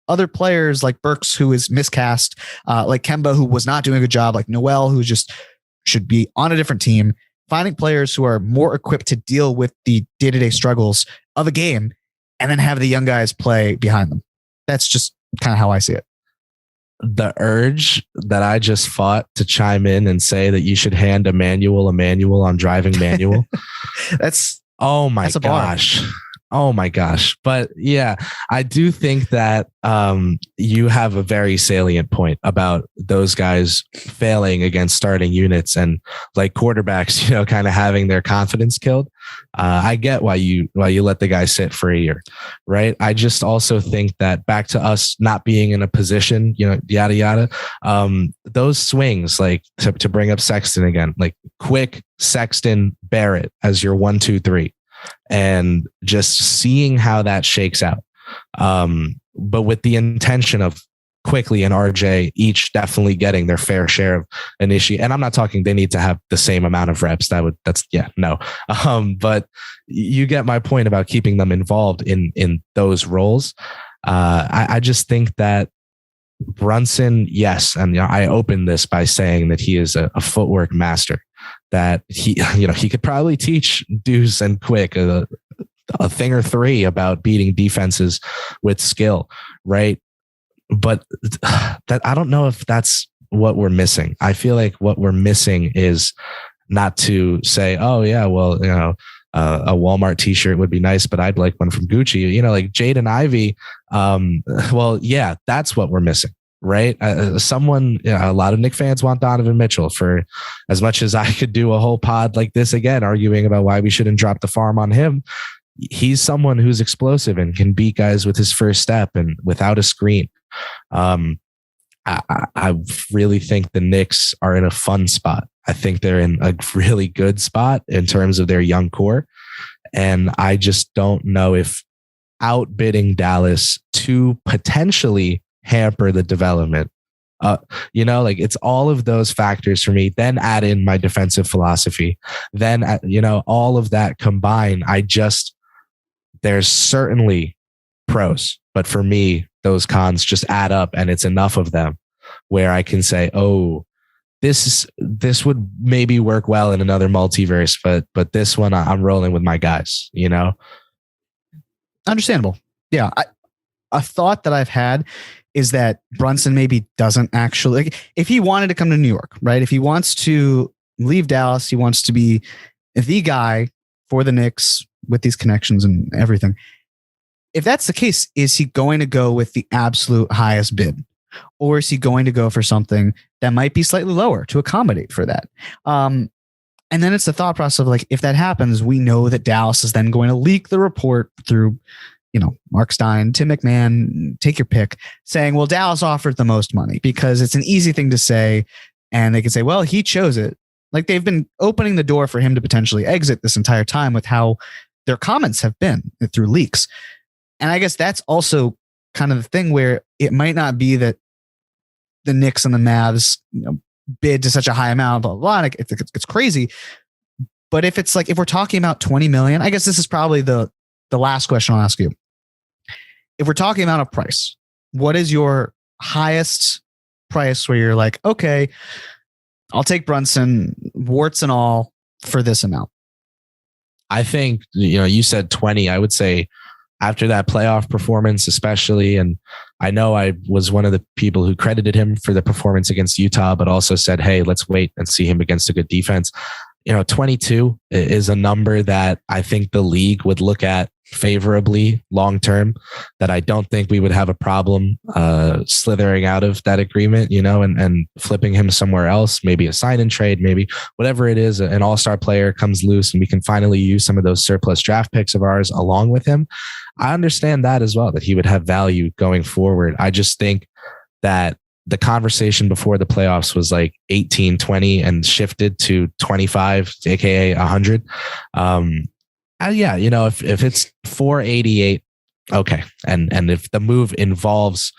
other players like Burks, who is miscast, like Kemba, who was not doing a good job, like Noel, who just should be on a different team. Finding players who are more equipped to deal with the day-to-day struggles of a game, and then have the young guys play behind them. That's just kind of how I see it. The urge that I just fought to chime in and say that you should hand a manual on driving manual. Oh my gosh. Oh my gosh. But yeah, I do think that you have a very salient point about those guys failing against starting units and like quarterbacks, kind of having their confidence killed. I get why you let the guy sit for a year, right? I just also think that back to us not being in a position, yada, yada. Those swings, like to bring up Sexton again, like Quick, Sexton, Barrett as your 1, 2, 3. And just seeing how that shakes out. But with the intention of Quickly and RJ each definitely getting their fair share of initiate. And I'm not talking they need to have the same amount of reps. But you get my point about keeping them involved in those roles. I just think that Brunson, yes, and I opened this by saying that he is a footwork master. That he could probably teach Deuce and Quick a thing or three about beating defenses with skill, right? But that I don't know if that's what we're missing. I feel like what we're missing is not to say, oh yeah, well, a Walmart t-shirt would be nice, but I'd like one from Gucci, like Jaden Ivey. Well, yeah, that's what we're missing, right? A lot of Knicks fans want Donovan Mitchell. For as much as I could do a whole pod like this again, arguing about why we shouldn't drop the farm on him. He's someone who's explosive and can beat guys with his first step and without a screen. I really think the Knicks are in a fun spot. I think they're in a really good spot in terms of their young core. And I just don't know if outbidding Dallas to potentially hamper the development. It's all of those factors for me. Then add in my defensive philosophy. Then, all of that combined, there's certainly pros, but for me, those cons just add up, and it's enough of them where I can say, oh, this would maybe work well in another multiverse, but this one I'm rolling with my guys, Understandable. Yeah. A thought that I've had is that Brunson maybe doesn't actually, if he wanted to come to New York, right? If he wants to leave Dallas, he wants to be the guy for the Knicks with these connections and everything. If that's the case, is he going to go with the absolute highest bid? Or is he going to go for something that might be slightly lower to accommodate for that? And then it's the thought process of if that happens, we know that Dallas is then going to leak the report through, Mark Stein, Tim McMahon, take your pick, saying, well, Dallas offered the most money, because it's an easy thing to say. And they can say, well, he chose it. They've been opening the door for him to potentially exit this entire time with how their comments have been through leaks. And I guess that's also kind of the thing where it might not be that the Knicks and the Mavs bid to such a high amount, blah, blah, blah. It's crazy. But if it's if we're talking about 20 million, I guess this is probably the last question I'll ask you. If we're talking about a price, what is your highest price where you're like, okay, I'll take Brunson, warts and all, for this amount? I think, you said 20. I would say after that playoff performance, especially, and I know I was one of the people who credited him for the performance against Utah, but also said, hey, let's wait and see him against a good defense. 22 is a number that I think the league would look at favorably long-term, that I don't think we would have a problem slithering out of that agreement, and flipping him somewhere else, maybe a sign and trade, maybe whatever it is, an all-star player comes loose and we can finally use some of those surplus draft picks of ours along with him. I understand that as well, that he would have value going forward. I just think that the conversation before the playoffs was 18, 20 and shifted to 25, aka 100. If it's 488, okay. And if the move involves,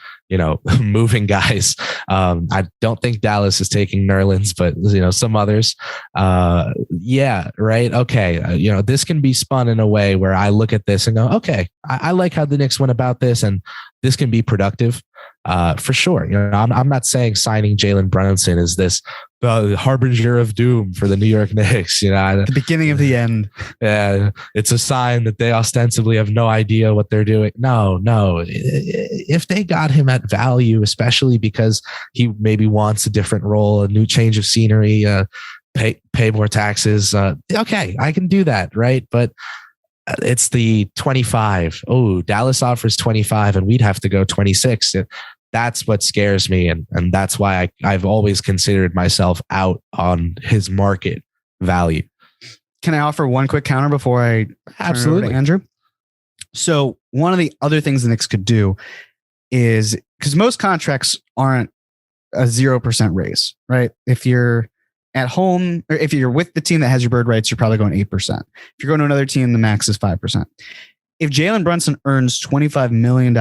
moving guys, I don't think Dallas is taking Nerlens, but some others. Yeah, right. Okay. This can be spun in a way where I look at this and go, okay, I like how the Knicks went about this, and this can be productive. For sure. I'm not saying signing Jalen Brunson is this harbinger of doom for the New York Knicks. The beginning of the end. Yeah, it's a sign that they ostensibly have no idea what they're doing. No. If they got him at value, especially because he maybe wants a different role, a new change of scenery, pay more taxes. Okay, I can do that, right? But it's the 25. Oh, Dallas offers 25 and we'd have to go 26. That's what scares me. And that's why I've always considered myself out on his market value. Can I offer one quick counter before I Absolutely, Andrew? So one of the other things the Knicks could do is, because most contracts aren't a 0% raise, right? If you're at home, or if you're with the team that has your bird rights, you're probably going 8%. If you're going to another team, the max is 5%. If Jalen Brunson earns $25 million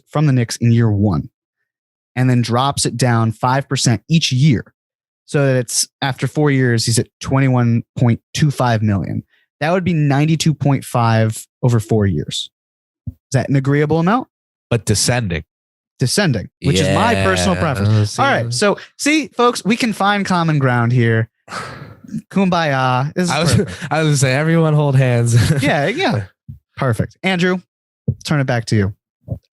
from the Knicks in year one, and then drops it down 5% each year. So that it's after 4 years, he's at 21.25 million. That would be 92.5 over 4 years. Is that an agreeable amount? But descending, which is my personal preference. All right. So see, folks, we can find common ground here. Kumbaya. I was going to say, everyone hold hands. Yeah. Perfect. Andrew, turn it back to you.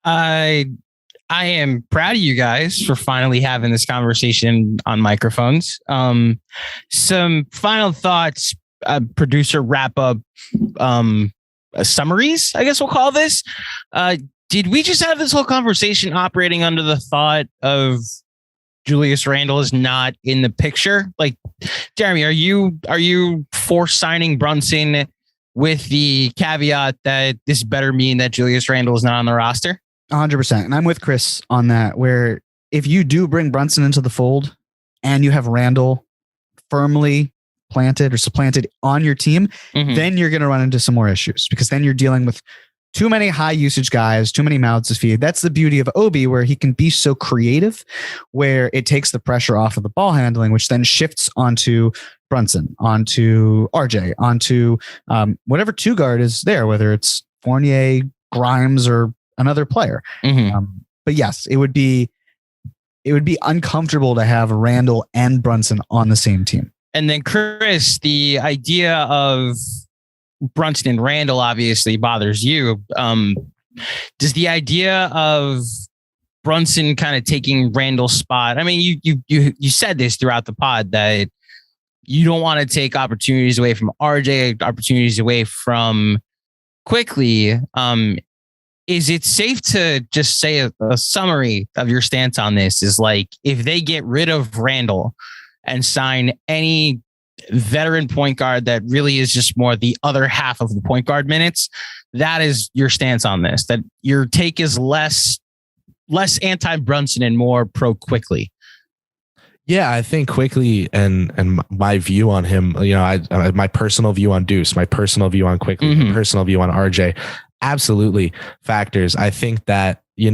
I am proud of you guys for finally having this conversation on microphones. Some final thoughts, producer wrap up, summaries, I guess we'll call this. Did we just have this whole conversation operating under the thought of Julius Randle is not in the picture? Like, Jeremy, are you for signing Brunson with the caveat that this better mean that Julius Randle is not on the roster? 100%. And I'm with Chris on that, where if you do bring Brunson into the fold and you have Randle firmly planted or supplanted on your team, then you're going to run into some more issues, because then you're dealing with too many high usage guys, too many mouths to feed. That's the beauty of Obi, where he can be so creative, where it takes the pressure off of the ball handling, which then shifts onto Brunson, onto RJ, onto whatever two guard is there, whether it's Fournier, Grimes, or another player. But yes, it would be uncomfortable to have Randle and Brunson on the same team. And then Chris, the idea of Brunson and Randle obviously bothers you. Does the idea of Brunson kind of taking Randle's spot? I mean, you said this throughout the pod that you don't want to take opportunities away from RJ, opportunities away from Quickly. Is it safe to just say a summary of your stance on this is like, if they get rid of Randle and sign any veteran point guard that really is just more the other half of the point guard minutes, that is your stance on this, that your take is less anti-Brunson and more pro Quickly? Yeah, I think Quickly and my view on him, my personal view on Deuce, my personal view on Quickly, my personal view on RJ, absolutely factors. I think that, you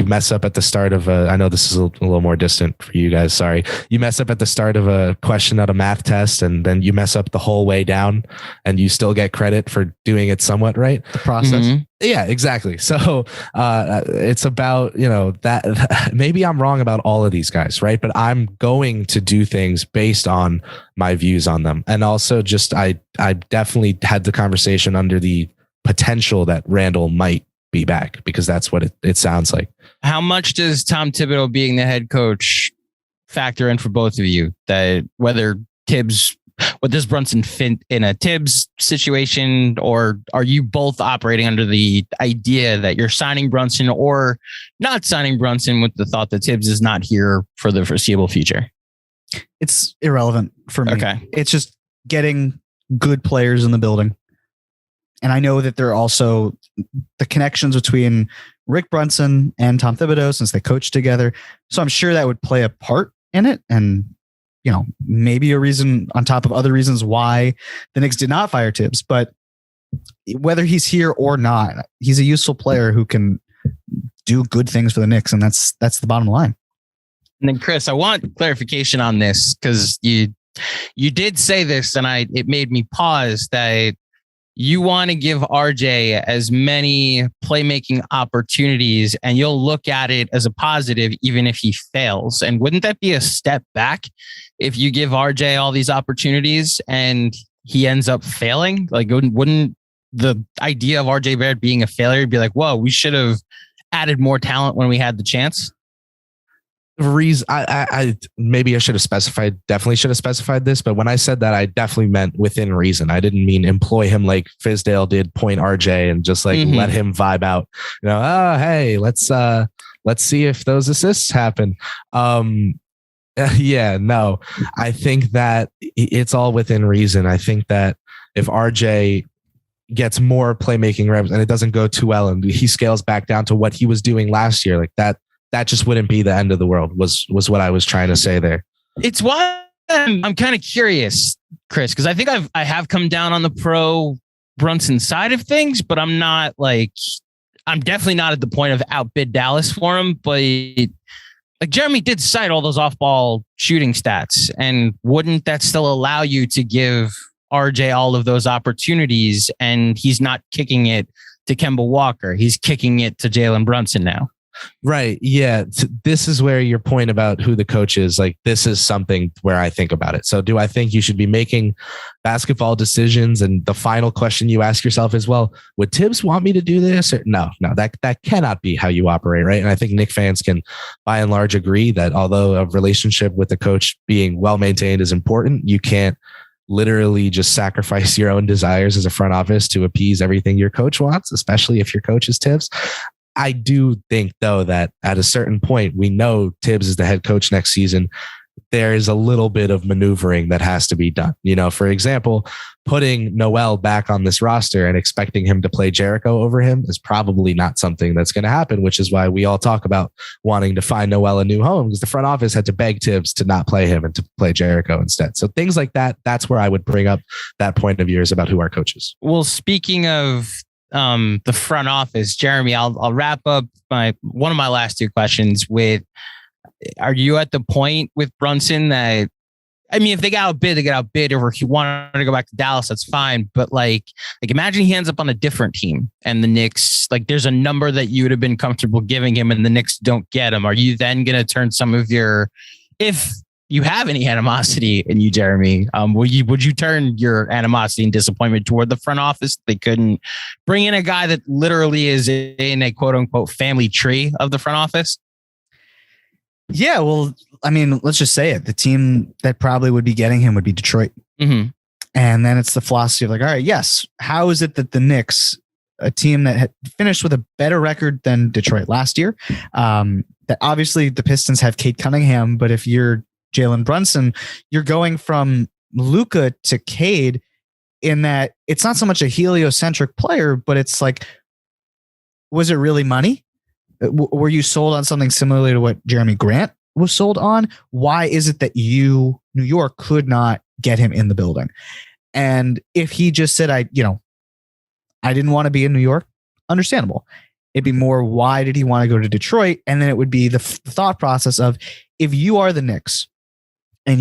mess up at the start of I know this is a little more distant for you guys. Sorry. You mess up at the start of a question at a math test, and then you mess up the whole way down, and you still get credit for doing it somewhat right. The process. Yeah, exactly. So it's about, that maybe I'm wrong about all of these guys, right? But I'm going to do things based on my views on them. And also just, I definitely had the conversation under the potential that Randle might be back, because that's what it sounds like. How much does Tom Thibodeau being the head coach factor in for both of you? That whether what does Brunson fit in a Tibbs situation, or are you both operating under the idea that you're signing Brunson or not signing Brunson with the thought that Tibbs is not here for the foreseeable future? It's irrelevant for me. Okay. It's just getting good players in the building. And I know that there are also the connections between Rick Brunson and Tom Thibodeau, since they coached together. So I'm sure that would play a part in it. And, maybe a reason on top of other reasons why the Knicks did not fire Tibbs. But whether he's here or not, he's a useful player who can do good things for the Knicks. And that's the bottom line. And then Chris, I want clarification on this, because you did say this and it made me pause, that you want to give RJ as many playmaking opportunities and you'll look at it as a positive, even if he fails. And wouldn't that be a step back if you give RJ all these opportunities and he ends up failing? Like, wouldn't the idea of RJ Barrett being a failure be like, whoa, we should have added more talent when we had the chance? Reason I maybe I should have definitely should have specified this, but when I said that, I definitely meant within reason. I didn't mean employ him like Fizdale did point RJ and just like let him vibe out, hey, let's see if those assists happen. Yeah, no, I think that it's all within reason. I think that if RJ gets more playmaking reps and it doesn't go too well and he scales back down to what he was doing last year, like that just wouldn't be the end of the world, was what I was trying to say there. It's why I'm kind of curious, Chris, because I think I have come down on the pro Brunson side of things, but I'm not I'm definitely not at the point of outbid Dallas for him, but like Jeremy did cite all those off-ball shooting stats, and wouldn't that still allow you to give RJ all of those opportunities? And he's not kicking it to Kemba Walker. He's kicking it to Jalen Brunson now. Right. Yeah. This is where your point about who the coach is, like, this is something where I think about it. So do I think you should be making basketball decisions? And the final question you ask yourself is, well, would Tibbs want me to do this? Or no, that cannot be how you operate. Right. And I think Knicks fans can by and large agree that although a relationship with the coach being well maintained is important, you can't literally just sacrifice your own desires as a front office to appease everything your coach wants, especially if your coach is Tibbs. I do think, though, that at a certain point, we know Tibbs is the head coach next season. There is a little bit of maneuvering that has to be done. You know, for example, putting Noel back on this roster and expecting him to play Jericho over him is probably not something that's going to happen, which is why we all talk about wanting to find Noel a new home, because the front office had to beg Tibbs to not play him and to play Jericho instead. So things like that, that's where I would bring up that point of yours about who our coach is. Well, speaking of the front office, Jeremy, I'll wrap up one of my last two questions with, are you at the point with Brunson that, I mean, if they got outbid, they got outbid, or if he wanted to go back to Dallas, that's fine. But like imagine he ends up on a different team and the Knicks, like there's a number that you would have been comfortable giving him and the Knicks don't get him. Are you then going to turn some of your, if you have any animosity in you, Jeremy, would you turn your animosity and disappointment toward the front office? They couldn't bring in a guy that literally is in a quote unquote family tree of the front office. Yeah, well, I mean, let's just say it. The team that probably would be getting him would be Detroit. Mm-hmm. And then it's the philosophy of like, all right, yes, how is it that the Knicks, a team that had finished with a better record than Detroit last year, that obviously the Pistons have Cade Cunningham, but if you're Jalen Brunson, you're going from Luka to Cade in that it's not so much a heliocentric player, but it's like, was it really money? Were you sold on something similar to what Jeremy Grant was sold on? Why is it that New York could not get him in the building? And if he just said, I didn't want to be in New York, understandable. It'd be more, why did he want to go to Detroit? And then it would be the thought process of, if you are the Knicks and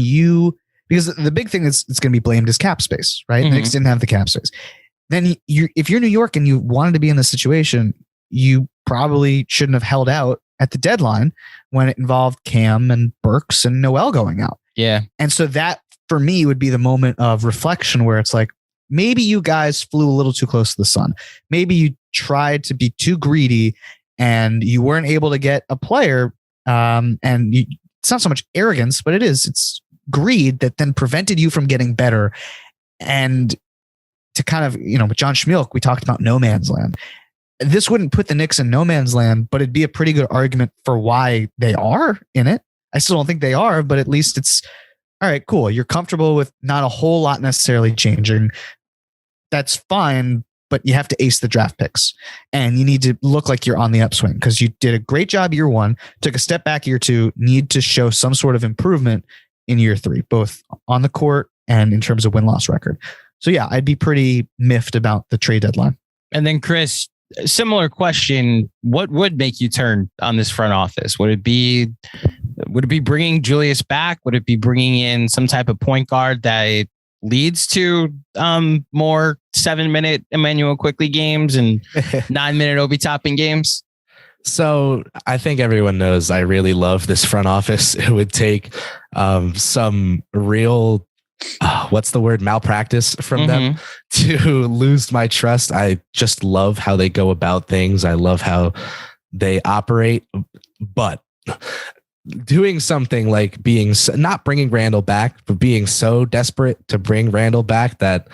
because the big thing is it's going to be blamed as cap space, right? Mm-hmm. The Knicks didn't have the cap space. Then if you're New York and you wanted to be in this situation, you probably shouldn't have held out at the deadline when it involved Cam and Burks and Noel going out. Yeah. And so that for me would be the moment of reflection where it's like, maybe you guys flew a little too close to the sun. Maybe you tried to be too greedy and you weren't able to get a player. It's not so much arrogance, but it's greed that then prevented you from getting better. And to kind of, with John Schmeelk, we talked about no man's land. This wouldn't put the Knicks in no man's land, but it'd be a pretty good argument for why they are in it. I still don't think they are, but at least it's all right, cool. You're comfortable with not a whole lot necessarily changing. That's fine, but you have to ace the draft picks and you need to look like you're on the upswing because you did a great job year one, took a step back year two, need to show some sort of improvement in year three, both on the court and in terms of win-loss record. So yeah, I'd be pretty miffed about the trade deadline. And then Kris, similar question, what would make you turn on this front office? Would it be bringing Julius back? Would it be bringing in some type of point guard that leads to more 7-minute Emmanuel Quickley games and 9-minute Obi Toppin games? So I think everyone knows I really love this front office. It would take some real malpractice from them to lose my trust. I just love how they go about things. I love how they operate, but doing something like not bringing Randall back, but being so desperate to bring Randall back that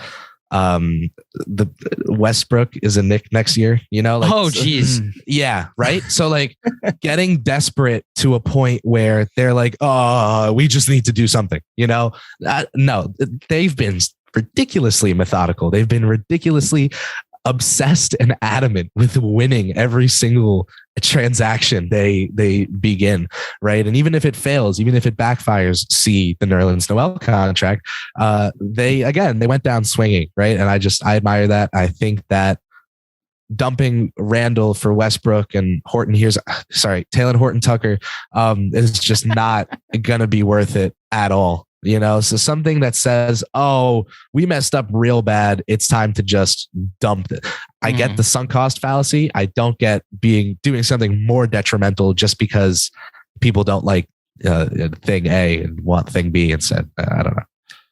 the Westbrook is a Knick next year, oh geez. Yeah. Right. So like getting desperate to a point where they're like, oh, we just need to do something, no, they've been ridiculously methodical. They've been ridiculously obsessed and adamant with winning every single transaction they begin, right? And even if it fails, even if it backfires, see the Nerlens Noel contract, they went down swinging, right? And I admire that. I think that dumping Randall for Westbrook and Taylor Horton Tucker is just not going to be worth it at all. You know, so something that says, oh, we messed up real bad, it's time to just dump it. I get the sunk cost fallacy. I don't get doing something more detrimental just because people don't like thing A and want thing B instead. I don't know.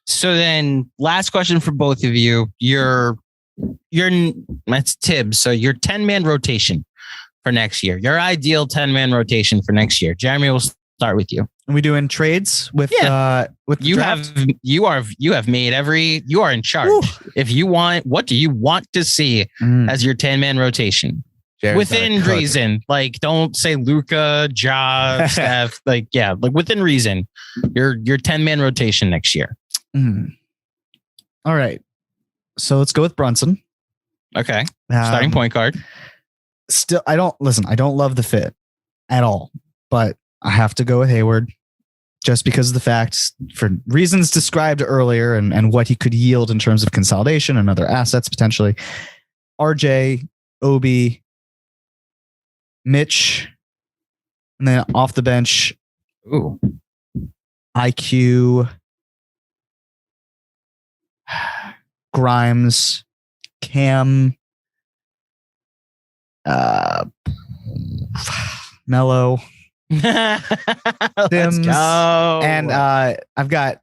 So then last question for both of you. That's Tibbs. So your 10-man rotation for next year, your ideal 10-man rotation for next year. Jeremy, we'll start with you. Are we doing trades with the draft? You have made you are in charge. Ooh. If you want, what do you want to see as your 10-man rotation? Jared's within reason. Like, don't say Luka, Ja, Steph. Like within reason. Your 10-man rotation next year. All right. So let's go with Brunson. Okay. Starting point guard. Still, I don't love the fit at all, but I have to go with Hayward just because of the fact, for reasons described earlier and what he could yield in terms of consolidation and other assets potentially. RJ, Obi, Mitch, and then off the bench, IQ, Grimes, Cam, Melo, Sims, and I've got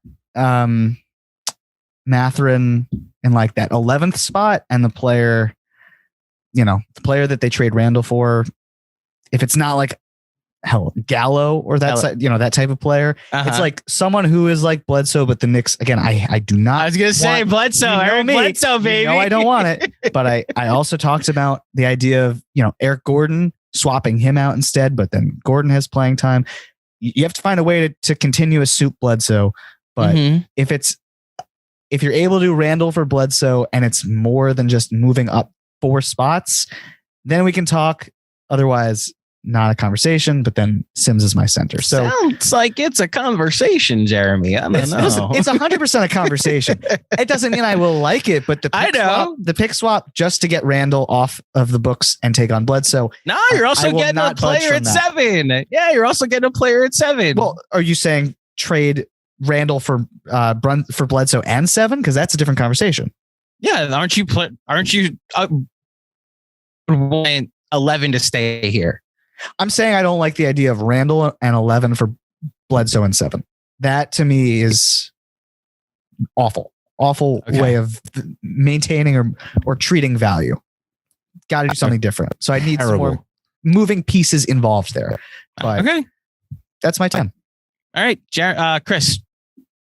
Mathurin in like that 11th spot, and the player that they trade Randall for, if it's not like Gallo or that type of player, it's like someone who is like Bledsoe, but the Knicks again. I do not. I was gonna say Bledsoe, Eric Bledsoe, baby. No, I don't want it. But I also talked about the idea of Eric Gordon, swapping him out instead, but then Gordon has playing time. You have to find a way to continue a soup Bledsoe. But if you're able to do Randall for Bledsoe and it's more than just moving up 4 spots, then we can talk. Otherwise, not a conversation, but then Sims is my center. So sounds like it's a conversation, Jeremy. I don't know. Listen, it's 100% a conversation. It doesn't mean I will like it, but the pick swap just to get Randall off of the books and take on Bledsoe. No, you're also getting a player at 7. Yeah, you're also getting a player at 7. Well, are you saying trade Randall for Bledsoe and 7? Because that's a different conversation. Yeah, aren't you want 11 to stay here? I'm saying I don't like the idea of Randall and 11 for Bledsoe and 7. That to me is awful way of maintaining or treating value. Got to do something different. So I need some more moving pieces involved there. But that's my 10. All right, Kris.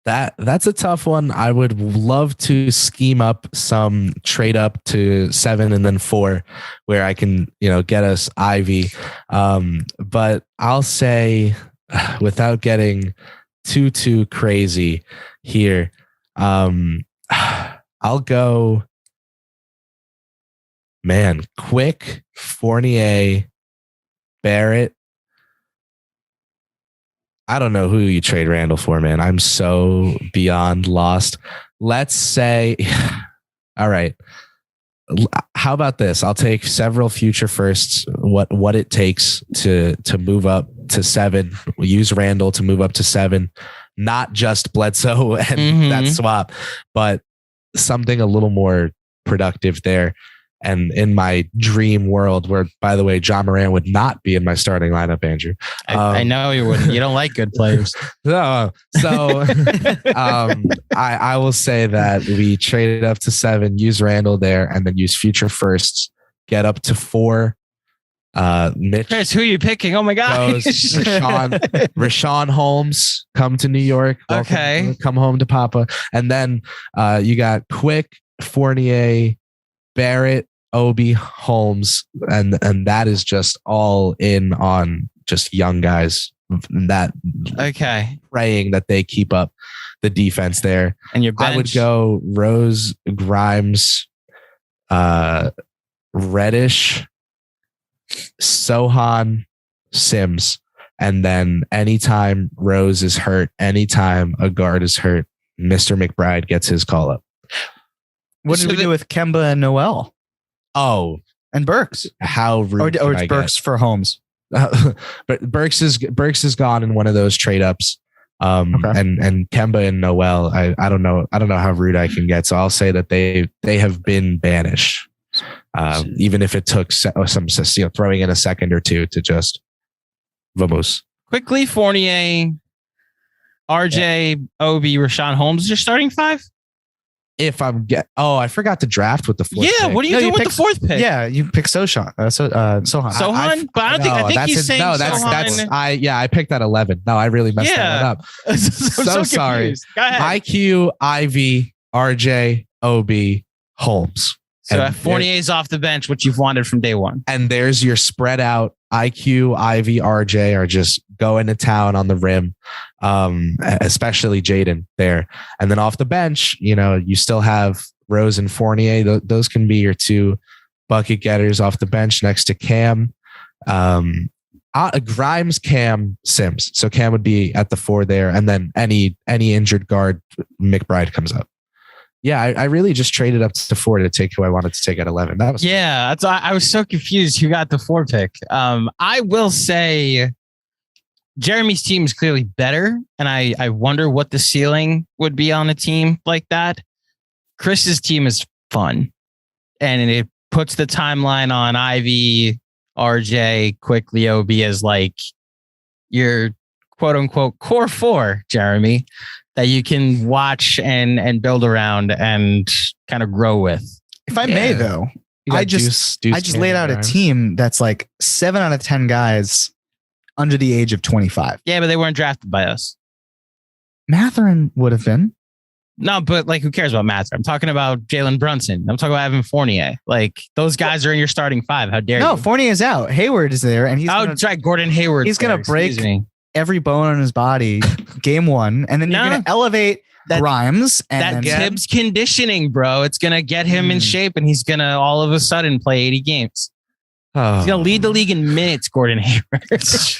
That's a tough one. I would love to scheme up some trade up to 7 and then 4 where I can, get us Ivy. But I'll say without getting too crazy here, I'll go, Quick, Fournier, Barrett. I don't know who you trade Randall for, man. I'm so beyond lost. Let's say, all right. How about this? I'll take several future firsts. What it takes to move up to 7. We'll use Randall to move up to 7, not just Bledsoe and that swap, but something a little more productive there. And in my dream world, where, by the way, John Moran would not be in my starting lineup, Andrew. I know you wouldn't. You don't like good players. So I will say that we traded up to 7, use Randall there, and then use future firsts, get up to 4. Mitch, Kris, who are you picking? Oh my gosh. Rashawn Holmes, come to New York. Welcome, come home to Papa. And then you got Quick, Fournier, Barrett, Obi, Holmes, and that is just all in on just young guys that praying that they keep up the defense there. And your bench? I would go Rose, Grimes, Reddish, Sohan, Sims, and then anytime Rose is hurt, anytime a guard is hurt, Mr. McBride gets his call up. What did we do with Kemba and Noel? Oh, And Burks. How rude Or it's Burks for Holmes. But Burks is gone in one of those trade ups. And Kemba and Noel, I don't know how rude I can get. So I'll say that they have been banished. Even if it took some throwing in a second or two to just vamos. Quickly, Fournier, RJ, Obi, Rashawn Holmes is your starting five? I forgot to draft with the fourth pick. What are you doing with the fourth pick? Yeah, you pick Sohan. Sohan. Sohan? But I don't think, I think he's saying Sohan. I picked that 11. No, I really messed that one up. I'm so sorry. Go ahead. IQ, Ivy, RJ, OB, Holmes. So Fournier's off the bench, which you've wanted from day one. And there's your spread out. IQ, Ivy, RJ are just going to town on the rim, especially Jaden there. And then off the bench, you still have Rose and Fournier. Those can be your two bucket getters off the bench next to Cam. Grimes, Cam, Sims. So Cam would be at the 4 there. And then any injured guard, McBride comes up. Yeah, I really just traded up to 4 to take who I wanted to take at 11. That was I was so confused who got the 4 pick. I will say Jeremy's team is clearly better, and I wonder what the ceiling would be on a team like that. Chris's team is fun, and it puts the timeline on Ivy, RJ, quickly OB as like your quote unquote core 4, Jeremy, that you can watch and build around and kind of grow with. If I may, though, I just laid out a team that's like 7 out of 10 guys under the age of 25. Yeah, but they weren't drafted by us. Mathurin would have been. No, but like, who cares about Mathurin? I'm talking about Jalen Brunson. I'm talking about Evan Fournier. Like, those guys are in your starting 5. How dare you? No, Fournier is out. Hayward is there, and he's that's right. Gordon Hayward. He's going to break every bone on his body game 1, and then you're going to elevate Grimes and Tibbs conditioning, bro. It's going to get him in shape, and he's going to all of a sudden play 80 games. He's going to lead the league in minutes, Gordon Hayward.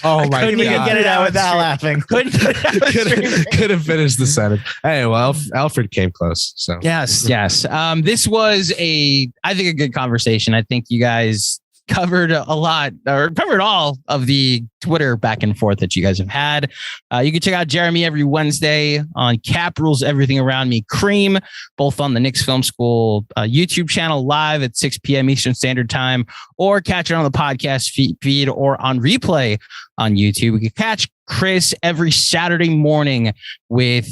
Oh my God. Couldn't even get it out without laughing. Couldn't have finished the sentence. Hey, well, Alfred came close. So Yes. This was I think a good conversation. I think you guys covered a lot, or covered all of the Twitter back and forth that you guys have had. You can check out Jeremy every Wednesday on Cap Rules Everything Around Me Cream, both on the Knicks Film School YouTube channel live at 6 p.m. Eastern Standard Time, or catch it on the podcast feed or on replay on YouTube. We can catch Kris every Saturday morning with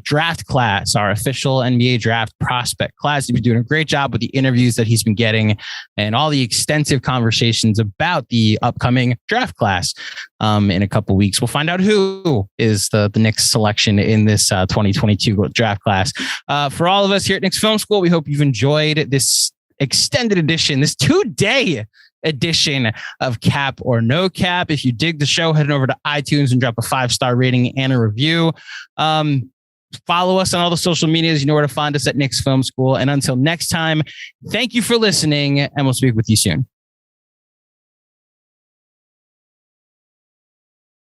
Draft Class, our official NBA draft prospect class. He's been doing a great job with the interviews that he's been getting and all the extensive conversations about the upcoming draft class. In a couple weeks, we'll find out who is the Knicks selection in this 2022 draft class. For all of us here at Knicks Film School, we hope you've enjoyed this extended edition, this 2-day edition of Cap or No Cap. If you dig the show, head over to iTunes and drop a 5-star rating and a review. Follow us on all the social medias. You know where to find us at Knicks Film School. And until next time, thank you for listening, and we'll speak with you soon.